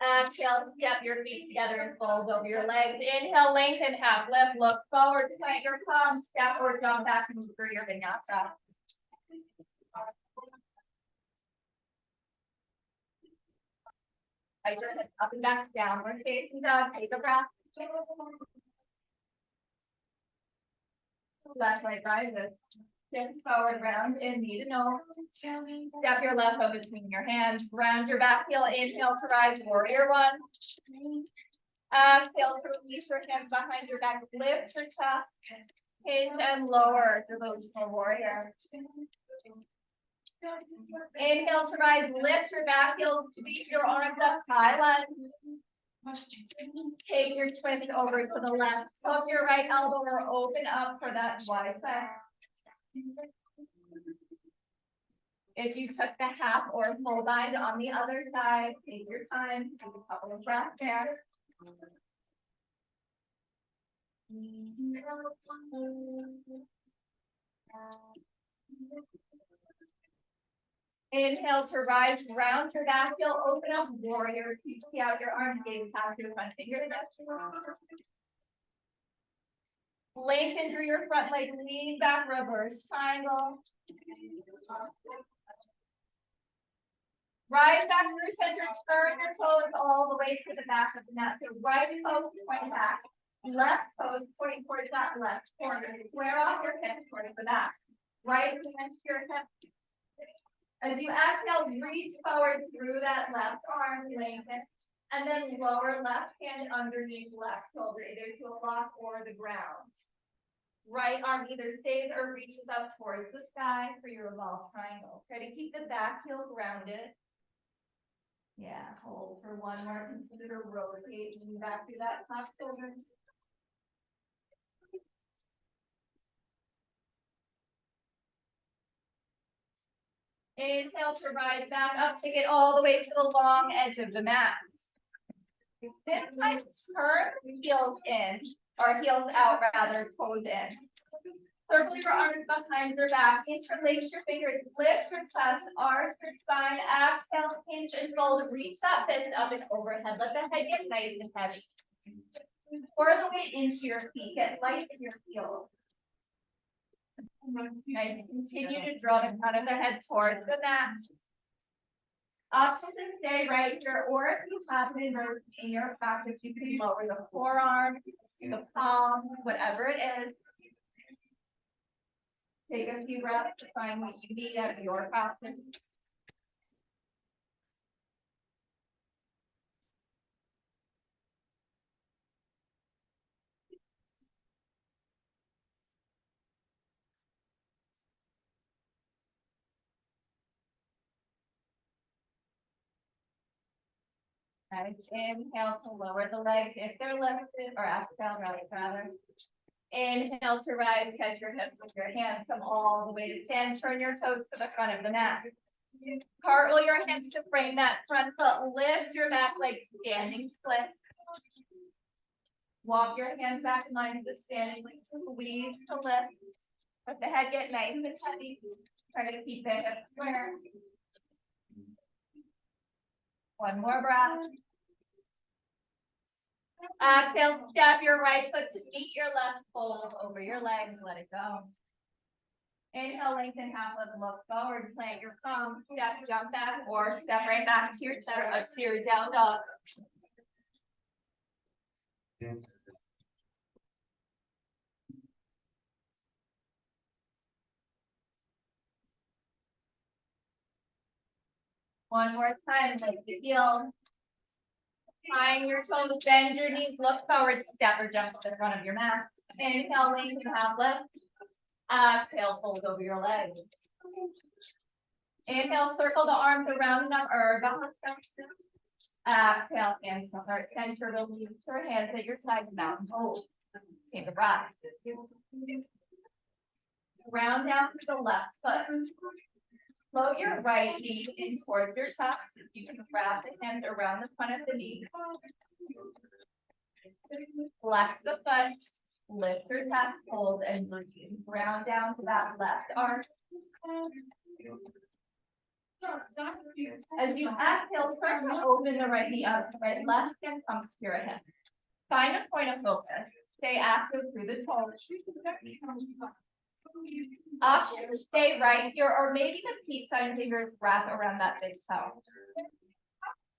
Exhale, step your feet together and fold over your legs. Inhale, lengthen, half lift, look forward, plant your palms, step or jump back and move through your vinyasa. I turn it up and back, downward facing dog, take a breath. Left leg rises. Shift forward, round in, knee to nose. Step your left foot between your hands. Round your back heel. Inhale to rise, warrior one. Exhale to release your hands behind your back. Lift your chest. Hinge and lower, devotional warrior. Inhale to rise, lift your back heels, sweep your arms up, high lunge. Take your twist over to the left. Hook your right elbow or open up for that wide twist. If you took the half or full bind on the other side, take your time, take a couple of breaths there. Inhale to rise, round your back heel, open up, warrior. See out your arms, gaze past your front fingertips. Lengthen through your front leg, lean back, reverse triangle. Rise back through center, turn your toes all the way to the back of the mat. So right toe point back, left toes pointing towards that left corner. Square off your hips towards the back. Right hand to your hip. As you exhale, reach forward through that left arm, lengthen, and then lower left hand underneath left shoulder, either to a block or the ground. Right arm either stays or reaches up towards the sky for your revolve triangle. Try to keep the back heel grounded. Yeah, hold for one more. Consider to rotate and back through that soft shoulder. Inhale to rise back up, take it all the way to the long edge of the mat. This time, turn heels in, or heels out rather, toes in. Circle your arms behind your back, interlace your fingers, lift your chest, arch your spine, exhale, hinge and fold, reach that fist up and overhead. Let the head get nice and heavy. Pour the weight into your feet, get light in your heels. Nice. Continue to draw the front of the head towards the mat. Option to stay right here, or if you have it in your practice, you can lower the forearms, the palms, whatever it is. Take a few breaths to find what you need out of your practice. Nice. Inhale to lower the legs if they're lifted, or exhale, rather. Inhale to rise, catch your hips with your hands, come all the way to stand, turn your toes to the front of the mat. Cartwheel your hands to frame that front foot, lift your back leg, standing split. Walk your hands back in line with the standing leg, squeeze to lift. Let the head get nice and heavy. Try to keep it square. One more breath. Exhale, step your right foot to meet your left, fold over your legs, let it go. Inhale, lengthen half, let's look forward, plant your palms, step, jump back, or step right back to your down dog. One more time, like the heel. Find your toes, bend your knees, look forward, step or jump to the front of your mat. Inhale, lengthen half lift. Exhale, fold over your legs. Inhale, circle the arms around the or behind. Exhale, hands to heart center, release your hands at your sides, mountain hold. Take a breath. Round down to the left foot. Float your right knee in towards your chest. You can wrap the hands around the front of the knee. Flex the foot, lift your chest, hold, and breathe. Round down to that left arm. As you exhale, start to open the right knee up, right left hand comes to your hip. Find a point of focus. Stay active through the toes. Option to stay right here, or maybe the peace sign fingers wrap around that big toe.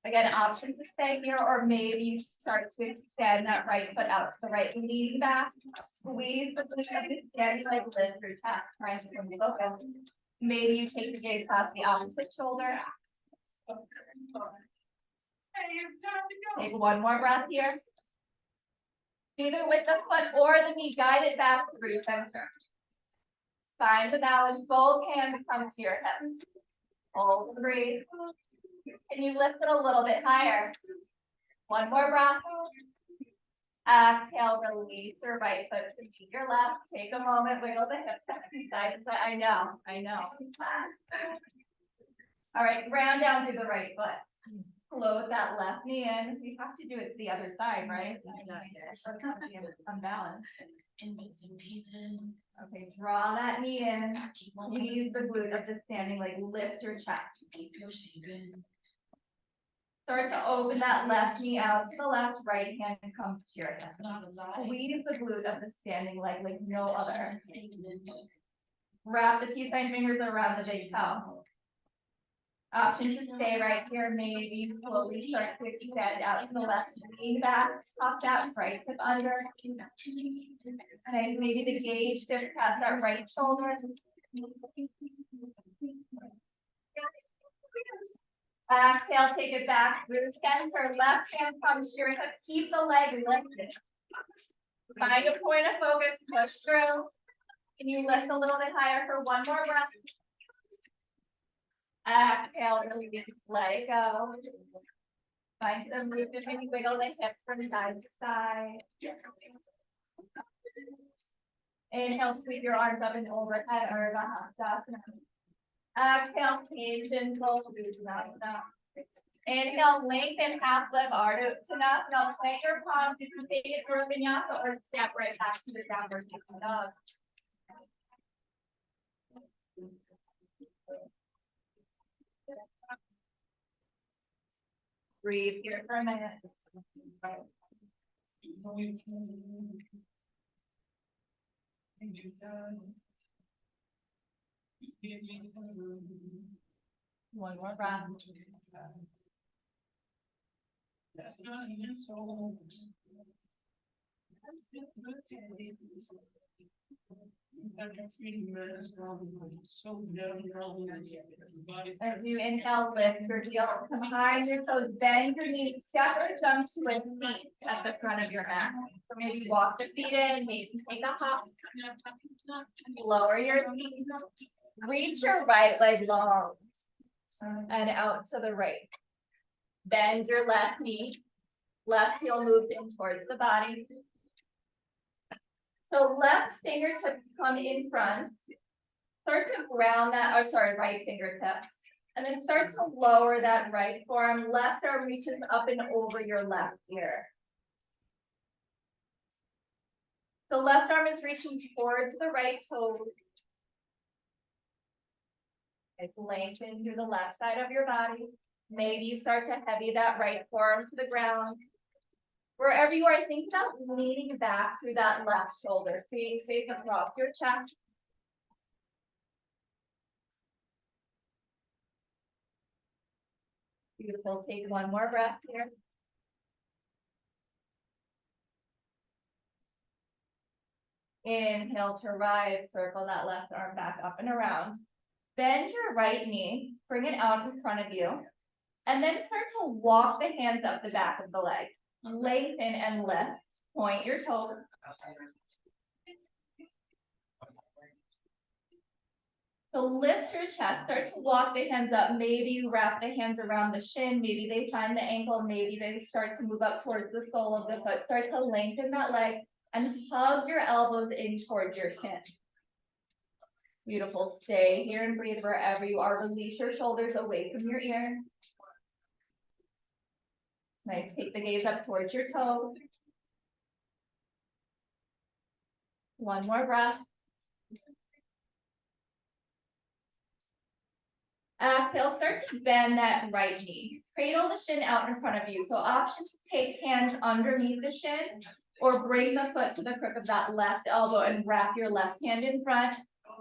Again, options to stay here, or maybe you start to extend that right foot out to the right, lean back, squeeze the glute of the standing leg, lift your chest, trying to focus. Maybe you take the gaze past the opposite shoulder. Take one more breath here. Either with the foot or the knee, guide it back through center. Find the balance, both hands come to your hips. Hold, breathe. Can you lift it a little bit higher? One more breath. Exhale, release your right foot to your left. Take a moment, wiggle the hips side to side. I know. All right, ground down through the right foot. Float that left knee in. We have to do it to the other side, right? Unbalanced. Okay, draw that knee in. Squeeze the glute of the standing leg. Lift your chest. Start to open that left knee out to the left, right hand comes to your hip. Squeeze the glute of the standing leg like no other. Wrap the peace sign fingers around the big toe. Option to stay right here, maybe slowly start to extend out to the left, lean back, pop that right hip under. Okay, maybe the gaze just past that right shoulder. Exhale, take it back through center. Left hand comes to your hip. Keep the leg lifted. Find a point of focus, push through. Can you lift a little bit higher for one more breath? Exhale, release, let it go. Find some movement, maybe wiggle the hips from side to side. Inhale, sweep your arms up and overhead, Urdhva Hastasana. Exhale, hinge and fold, Uttanasana. Inhale, lengthen half lift, Ardha Uttanasana. Plant your palms, you can take it through vinyasa or step right back to the downward facing dog. Breathe here for a minute. One more breath. As you inhale, lift your heels, come behind your toes, bend your knees, step or jump to a seat at the front of your mat. So maybe walk the feet in, maybe take a hop, lower your feet, reach your right leg long and out to the right. Bend your left knee, left heel moved in towards the body. So left fingertips come in front. Start to ground that, right fingertip. And then start to lower that right forearm. Left arm reaches up and over your left ear. So left arm is reaching towards the right toe. It's lengthened through the left side of your body. Maybe you start to heavy that right forearm to the ground. Wherever you are, think about leaning back through that left shoulder, creating space across your chest. Beautiful. Take one more breath here. Inhale to rise, circle that left arm back up and around. Bend your right knee, bring it out in front of you, and then start to walk the hands up the back of the leg. Lengthen and lift. Point your toes. So lift your chest, start to walk the hands up. Maybe you wrap the hands around the shin. Maybe they find the ankle. Maybe they start to move up towards the sole of the foot. Start to lengthen that leg and hug your elbows in towards your chin. Beautiful. Stay here and breathe wherever you are. Release your shoulders away from your ears. Nice. Take the gaze up towards your toes. One more breath. Exhale, start to bend that right knee. Cradle the shin out in front of you. So option to take hands underneath the shin or bring the foot to the crook of that left elbow and wrap your left hand in front.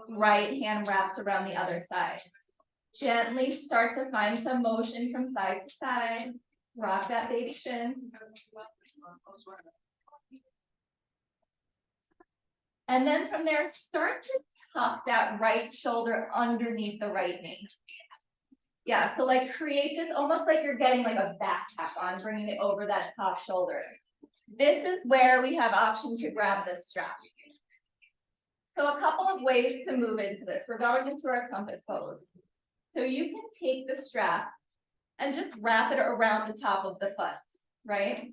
Right hand wraps around the other side. Gently start to find some motion from side to side. Rock that baby shin. And then from there, start to tuck that right shoulder underneath the right knee. Yeah, so like create this almost like you're getting like a backpack on, bringing it over that top shoulder. This is where we have option to grab this strap. So a couple of ways to move into this. We're going into our compass pose. So you can take the strap and just wrap it around the top of the foot, right?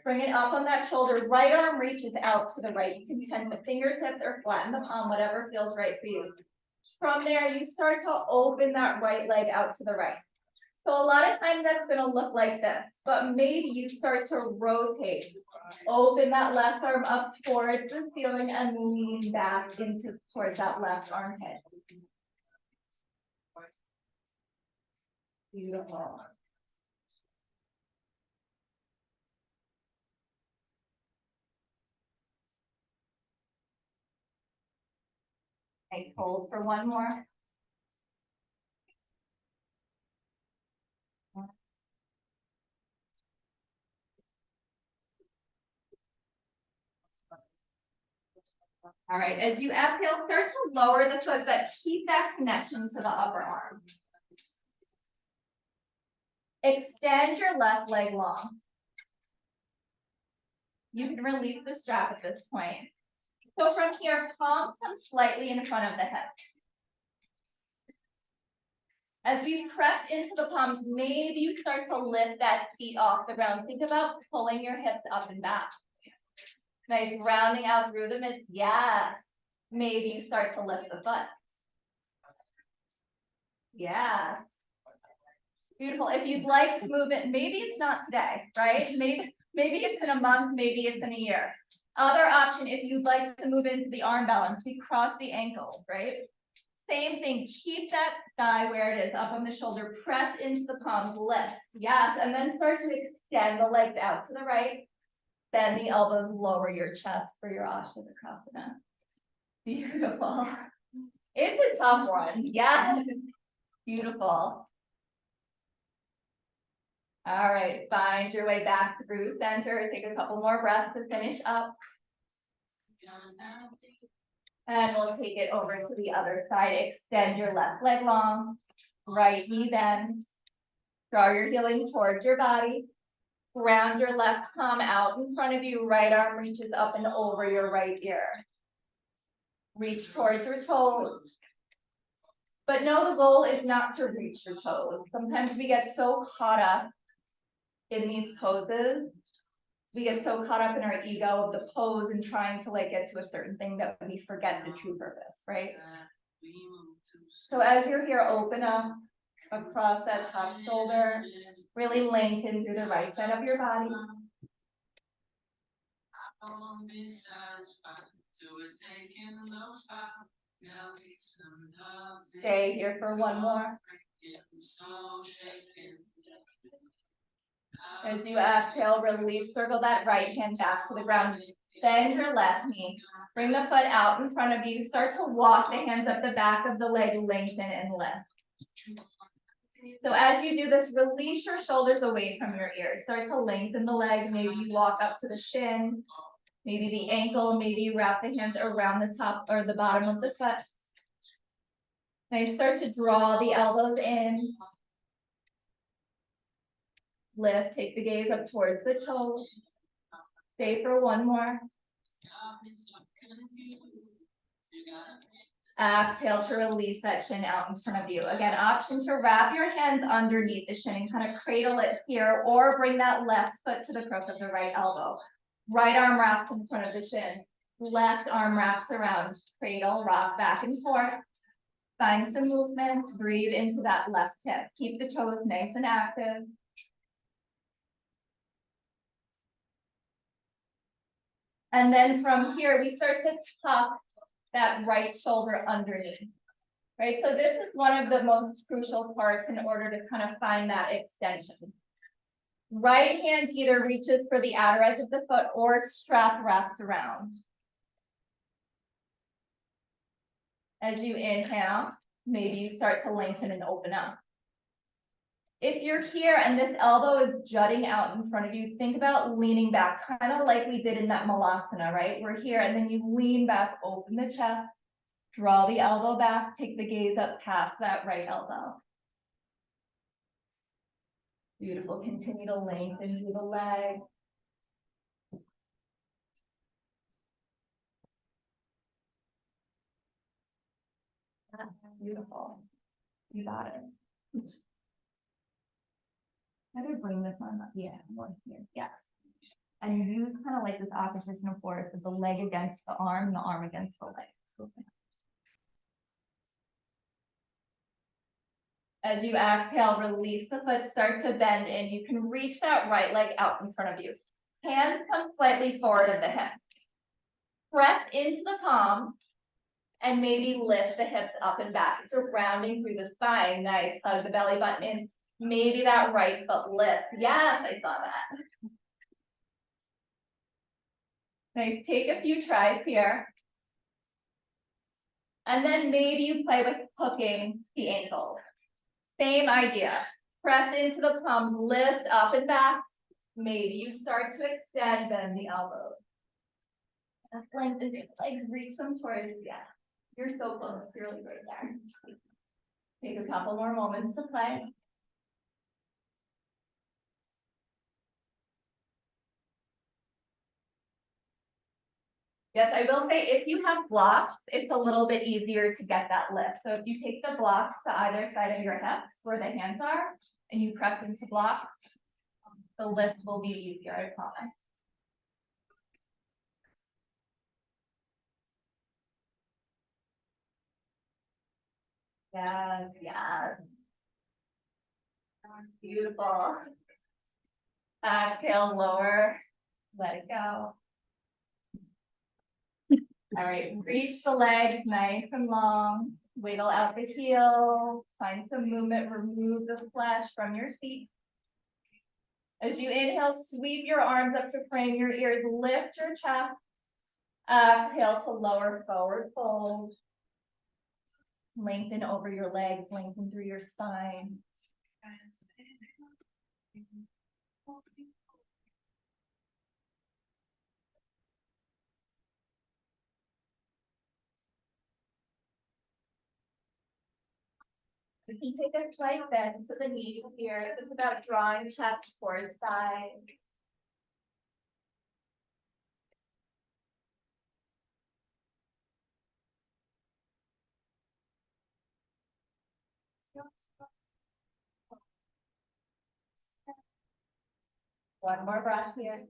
Bring it up on that shoulder. Right arm reaches out to the right. You can tend the fingertips or flatten the palm, whatever feels right for you. From there, you start to open that right leg out to the right. So a lot of times that's going to look like this, but maybe you start to rotate. Open that left arm up towards the ceiling and lean back towards that left armpit. Beautiful. Nice hold for one more. All right, as you exhale, start to lower the foot, but keep that connection to the upper arm. Extend your left leg long. You can release the strap at this point. So from here, palms come slightly in front of the hips. As we press into the palms, maybe you start to lift that feet off the ground. Think about pulling your hips up and back. Nice, rounding out through the midst. Yes. Maybe you start to lift the foot. Yes. Beautiful. If you'd like to move it, maybe it's not today, right? Maybe it's in a month, maybe it's in a year. Other option, if you'd like to move into the arm balance, we cross the ankle, right? Same thing, keep that thigh where it is, up on the shoulder, press into the palms, lift. Yes, and then start to extend the legs out to the right. Bend the elbows, lower your chest for your Ashtadakasana. Beautiful. It's a tough one. Yes. Beautiful. All right, find your way back through center. Take a couple more breaths to finish up. And we'll take it over to the other side. Extend your left leg long, right knee bends. Draw your heeling towards your body. Round your left palm out in front of you. Right arm reaches up and over your right ear. Reach towards your toes. But know the goal is not to reach your toes. Sometimes we get so caught up in these poses. We get so caught up in our ego of the pose and trying to like get to a certain thing that we forget the true purpose, right? So as you're here, open up across that top shoulder, really lengthen through the right side of your body. Stay here for one more. As you exhale, release, circle that right hand back to the ground. Bend your left knee. Bring the foot out in front of you. Start to walk the hands up the back of the leg, lengthen and lift. So as you do this, release your shoulders away from your ears. Start to lengthen the legs. Maybe you walk up to the shin, maybe the ankle, maybe you wrap the hands around the top or the bottom of the foot. Now start to draw the elbows in. Lift, take the gaze up towards the toes. Stay for one more. Exhale to release that shin out in front of you. Again, option to wrap your hands underneath the shin and kind of cradle it here, or bring that left foot to the crook of the right elbow. Right arm wraps in front of the shin. Left arm wraps around. Cradle, rock back and forth. Find some movement. Breathe into that left hip. Keep the toes nice and active. And then from here, we start to tuck that right shoulder underneath, right? So this is one of the most crucial parts in order to kind of find that extension. Right hand either reaches for the outer edge of the foot or strap wraps around. As you inhale, maybe you start to lengthen and open up. If you're here and this elbow is jutting out in front of you, think about leaning back, kind of like we did in that malasana, right? We're here and then you lean back, open the chest, draw the elbow back, take the gaze up past that right elbow. Beautiful, continue to lengthen through the leg. That's beautiful. You got it. How do I bring this on? Yeah, more here. Yes. And use kind of like this opposition of force of the leg against the arm against the leg. As you exhale, release the foot, start to bend in. You can reach that right leg out in front of you. Hands come slightly forward of the hips. Press into the palms and maybe lift the hips up and back. It's a rounding through the spine. Nice. Hug the belly button in. Maybe that right foot lifts. Yes, I saw that. Nice. Take a few tries here. And then maybe you play with hooking the ankles. Same idea. Press into the palms, lift up and back. Maybe you start to extend, bend the elbows. That's lengthen, like reach them towards, yeah. You're so close, you're like right there. Take a couple more moments to play. Yes, I will say if you have blocks, it's a little bit easier to get that lift. So if you take the blocks to either side of your hips where the hands are, and you press into blocks, the lift will be easier, I promise. Yes, yes. Beautiful. Exhale, lower, let it go. All right, reach the legs nice and long, wiggle out the heel, find some movement, remove the flesh from your seat. As you inhale, sweep your arms up to frame your ears, lift your chest. Exhale to lower forward fold. Lengthen over your legs, lengthen through your spine. We can take a slight bend to the knees here. It's about drawing chest towards side. One more breath here.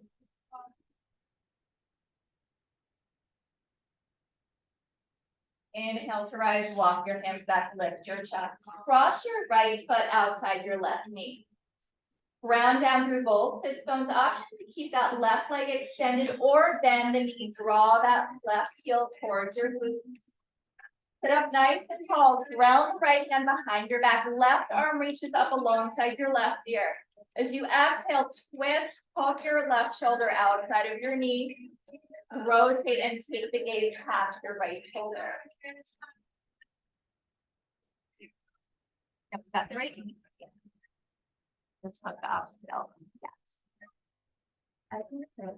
Inhale to rise, walk your hands back, lift your chest. Cross your right foot outside your left knee. Ground down through both sits bones. Option to keep that left leg extended or bend the knee. Draw that left heel towards your glutes. Sit up nice and tall. Ground the right hand behind your back. Left arm reaches up alongside your left ear. As you exhale, twist, poke your left shoulder outside of your knee. Rotate and take the gaze past your right shoulder. Yep, got the right knee. Just hug the opposite elbow. Yes. I think so.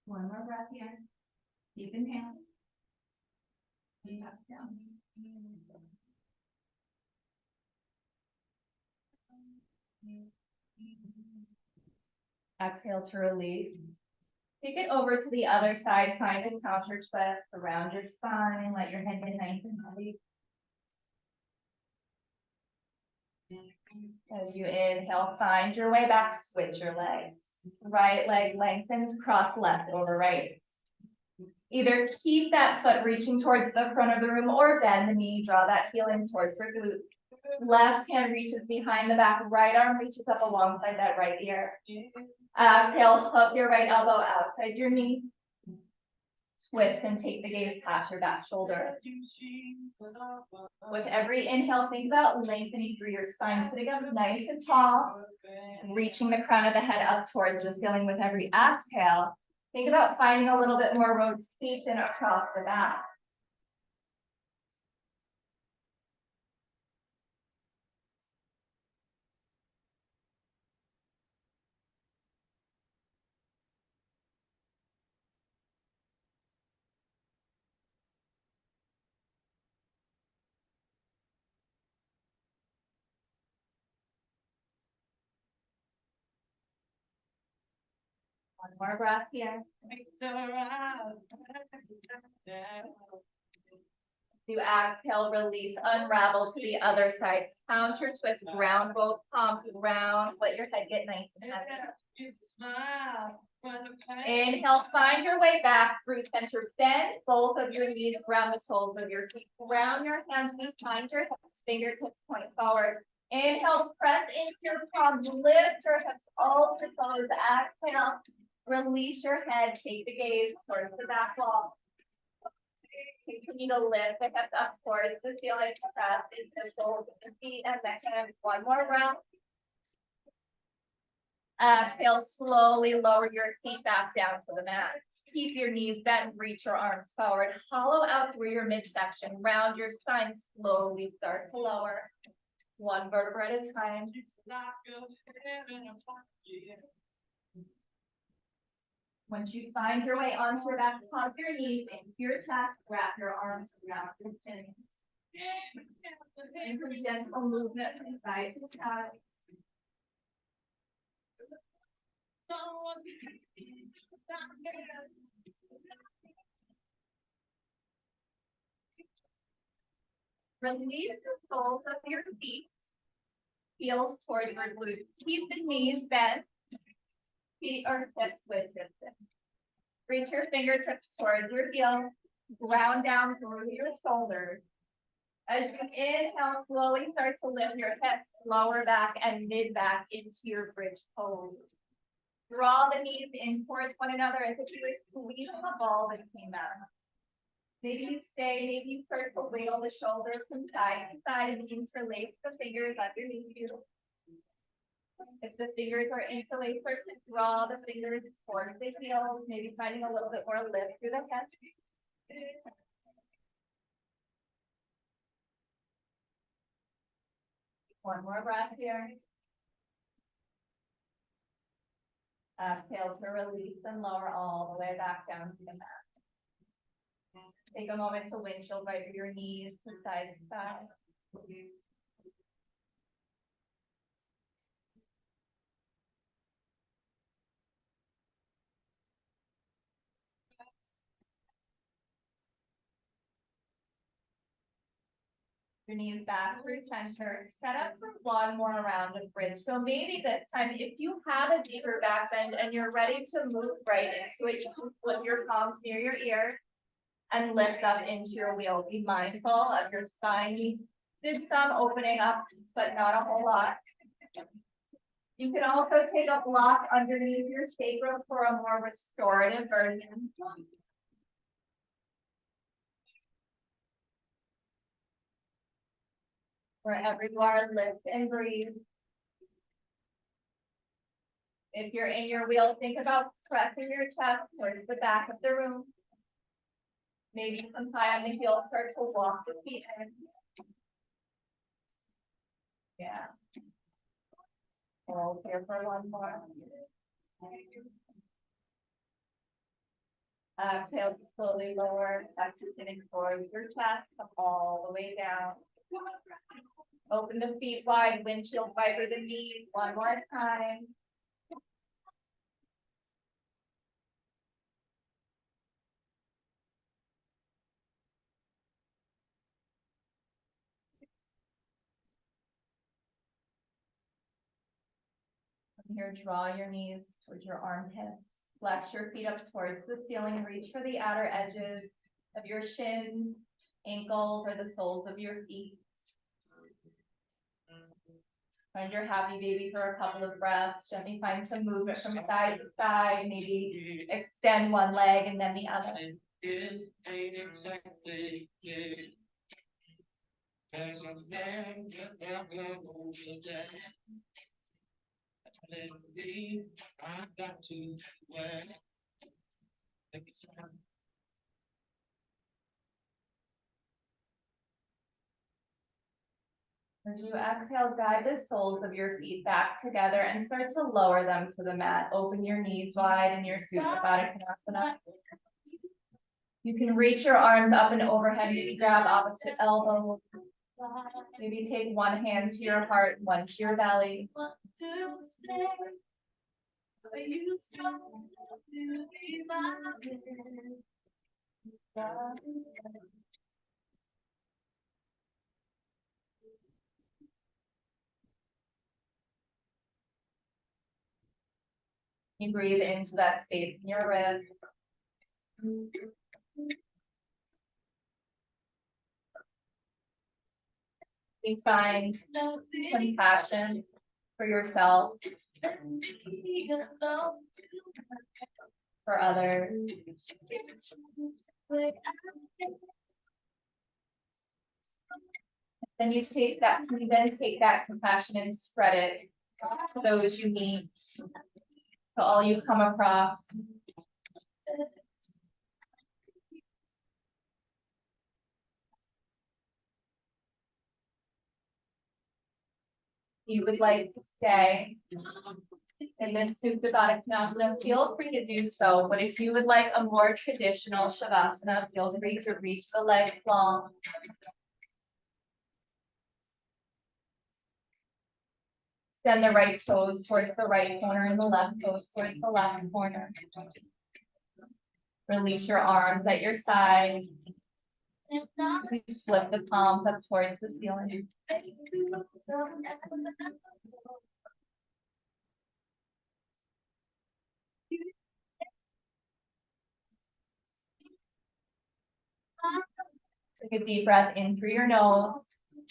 One more breath here. Deep inhale. And up, down. Exhale to release. Take it over to the other side. Find a counter twist around your spine. Let your head get nice and heavy. As you inhale, find your way back. Switch your legs. Right leg lengthens, cross left over right. Either keep that foot reaching towards the front of the room or bend the knee, draw that heel in towards your glute. Left hand reaches behind the back, right arm reaches up alongside that right ear. Exhale, hook your right elbow outside your knee. Twist and take the gaze past your back shoulder. With every inhale, think about lengthening through your spine, sitting up nice and tall, reaching the crown of the head up towards the ceiling. With every exhale, think about finding a little bit more rotation across the back. One more breath here. You exhale, release, unravel to the other side. Counter twist, ground both palms, ground, let your head get nice and heavy. Inhale, find your way back through center. Bend both of your knees, ground the soles of your feet. Ground your hands behind your hips, fingertips point forward. Inhale, press into your palms, lift your hips all to toes. Exhale, release your head, take the gaze towards the back wall. Continue to lift the hips up towards the ceiling, press into the soles of the feet and the hands. One more round. Exhale, slowly lower your feet back down to the mat. Keep your knees bent, reach your arms forward, hollow out through your midsection, round your spine, slowly start to lower. One vertebra at a time. Once you find your way onto your back, pump your knees into your chest, wrap your arms around your chin. And for gentle movement from side to side. Release the soles of your feet, heels towards your glutes. Keep the knees bent, feet or hips width distance. Reach your fingertips towards your heels, ground down through your shoulders. As you inhale, slowly start to lift your hips, lower back and mid back into your bridge pose. Draw the knees in towards one another as if you were squeezing a ball between them. Maybe you stay, maybe you start to wiggle the shoulders from side to side and interlace the fingers underneath you. If the fingers are interlaced, start to draw the fingers towards the heels, maybe finding a little bit more lift through the hips. One more breath here. Exhale to release and lower all the way back down to the mat. Take a moment to windshield wiper your knees to side to side. Your knees back through center. Set up for one more round of bridge. So maybe this time, if you have a deeper back bend and you're ready to move right into it, you can flip your palms near your ear and lift up into your wheel. Be mindful of your spine. You did some opening up, but not a whole lot. You can also take a block underneath your sacrum for a more restorative version. Wherever you are, lift and breathe. If you're in your wheel, think about pressing your chest towards the back of the room. Maybe you can tie on the heel, start to walk the feet in. Yeah. Hold here for one more. Exhale to slowly lower, sitting towards your chest, come all the way down. Open the feet wide, windshield wiper the knees one more time. From here, draw your knees towards your armpits. Flex your feet up towards the ceiling. Reach for the outer edges of your shins, ankles, or the soles of your feet. Find your happy baby for a couple of breaths. Gently find some movement from side to side. Maybe extend one leg and then the other. As you exhale, guide the soles of your feet back together and start to lower them to the mat. Open your knees wide in your Supta Baddha Konasana. You can reach your arms up and overhead, maybe grab opposite elbow. Maybe take one hand to your heart, one to your belly. You breathe into that space in your rib. You find compassion for yourself, for others. Then you then take that compassion and spread it to those you meet, to all you come across. You would like to stay in this Supta Baddha Konasana, feel free to do so. But if you would like a more traditional Shavasana, feel free to reach the legs long. Send the right toes towards the right corner and the left toes towards the left corner. Release your arms at your sides. Flip the palms up towards the ceiling. Take a deep breath in through your nose,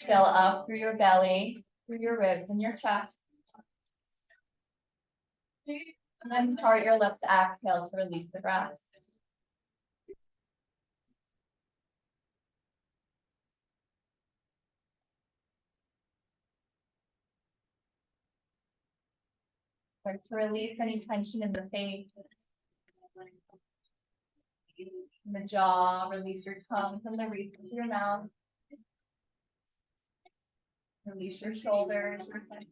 fill up through your belly, through your ribs and your chest. And then part your lips, exhale to release the breath. Start to release any tension in the face, in the jaw. Release your tongue from the roof of your mouth. Release your shoulders, your head.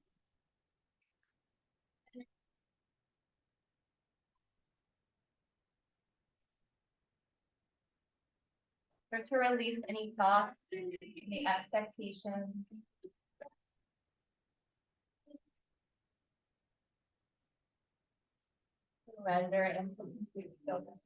Start to release any thoughts, any expectations. Surrender into complete stillness.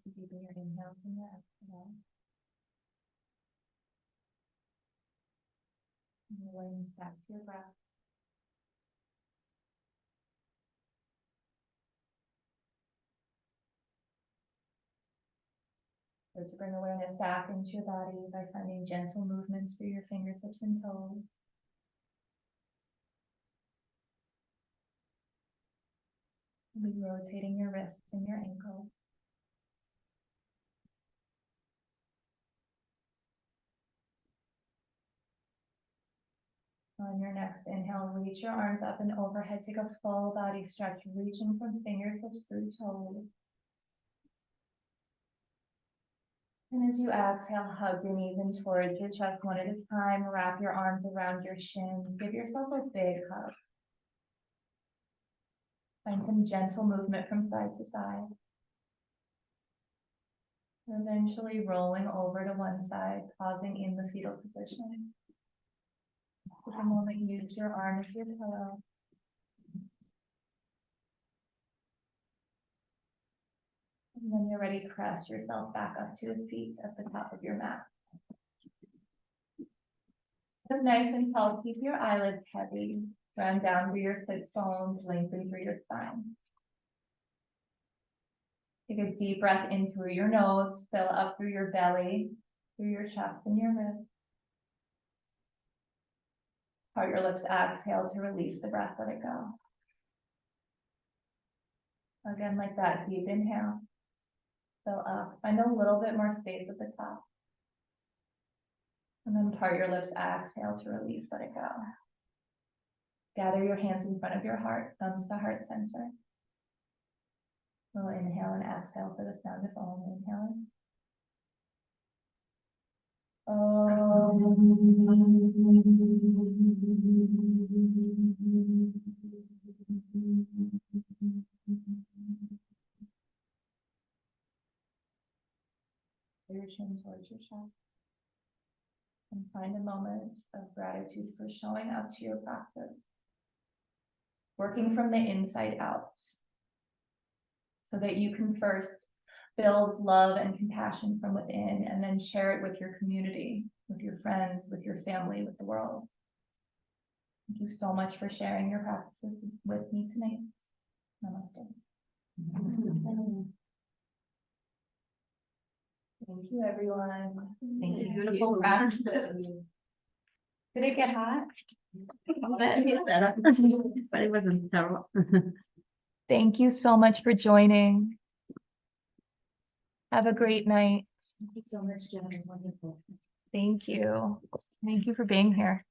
Deepen your inhale from your exhale. And your awareness back to your breath. So to bring awareness back into your body by finding gentle movements through your fingertips and toes. Maybe rotating your wrists and your ankles. On your next inhale, reach your arms up and overhead. Take a full body stretch, reaching from fingertips through toes. And as you exhale, hug your knees in towards your chest one at a time. Wrap your arms around your shin. Give yourself a big hug. Find some gentle movement from side to side. Eventually rolling over to one side, pausing in the fetal position. Take a moment, use your arm as your pillow. And when you're ready, press yourself back up to the feet at the top of your mat. Sit nice and tall, keep your eyelids heavy. Round down through your sits bones, lengthen through your spine. Take a deep breath in through your nose, fill up through your belly, through your chest and your ribs. Part your lips, exhale to release the breath, let it go. Again, like that, deep inhale. Fill up, find a little bit more space at the top. And then part your lips, exhale to release, let it go. Gather your hands in front of your heart, thumbs to heart center. We'll inhale and exhale for the sound of Om. Inhaling. Your chin towards your chest. And find a moment of gratitude for showing up to your practice. Working from the inside out. So that you can first build love and compassion from within and then share it with your community, with your friends, with your family, with the world. Thank you so much for sharing your practices with me tonight. Namaste. Thank you, everyone. Thank you. Beautiful practices. Did it get hot? But it wasn't terrible. Thank you so much for joining. Have a great night. Thank you so much, Jenn. It was wonderful. Thank you. Thank you for being here.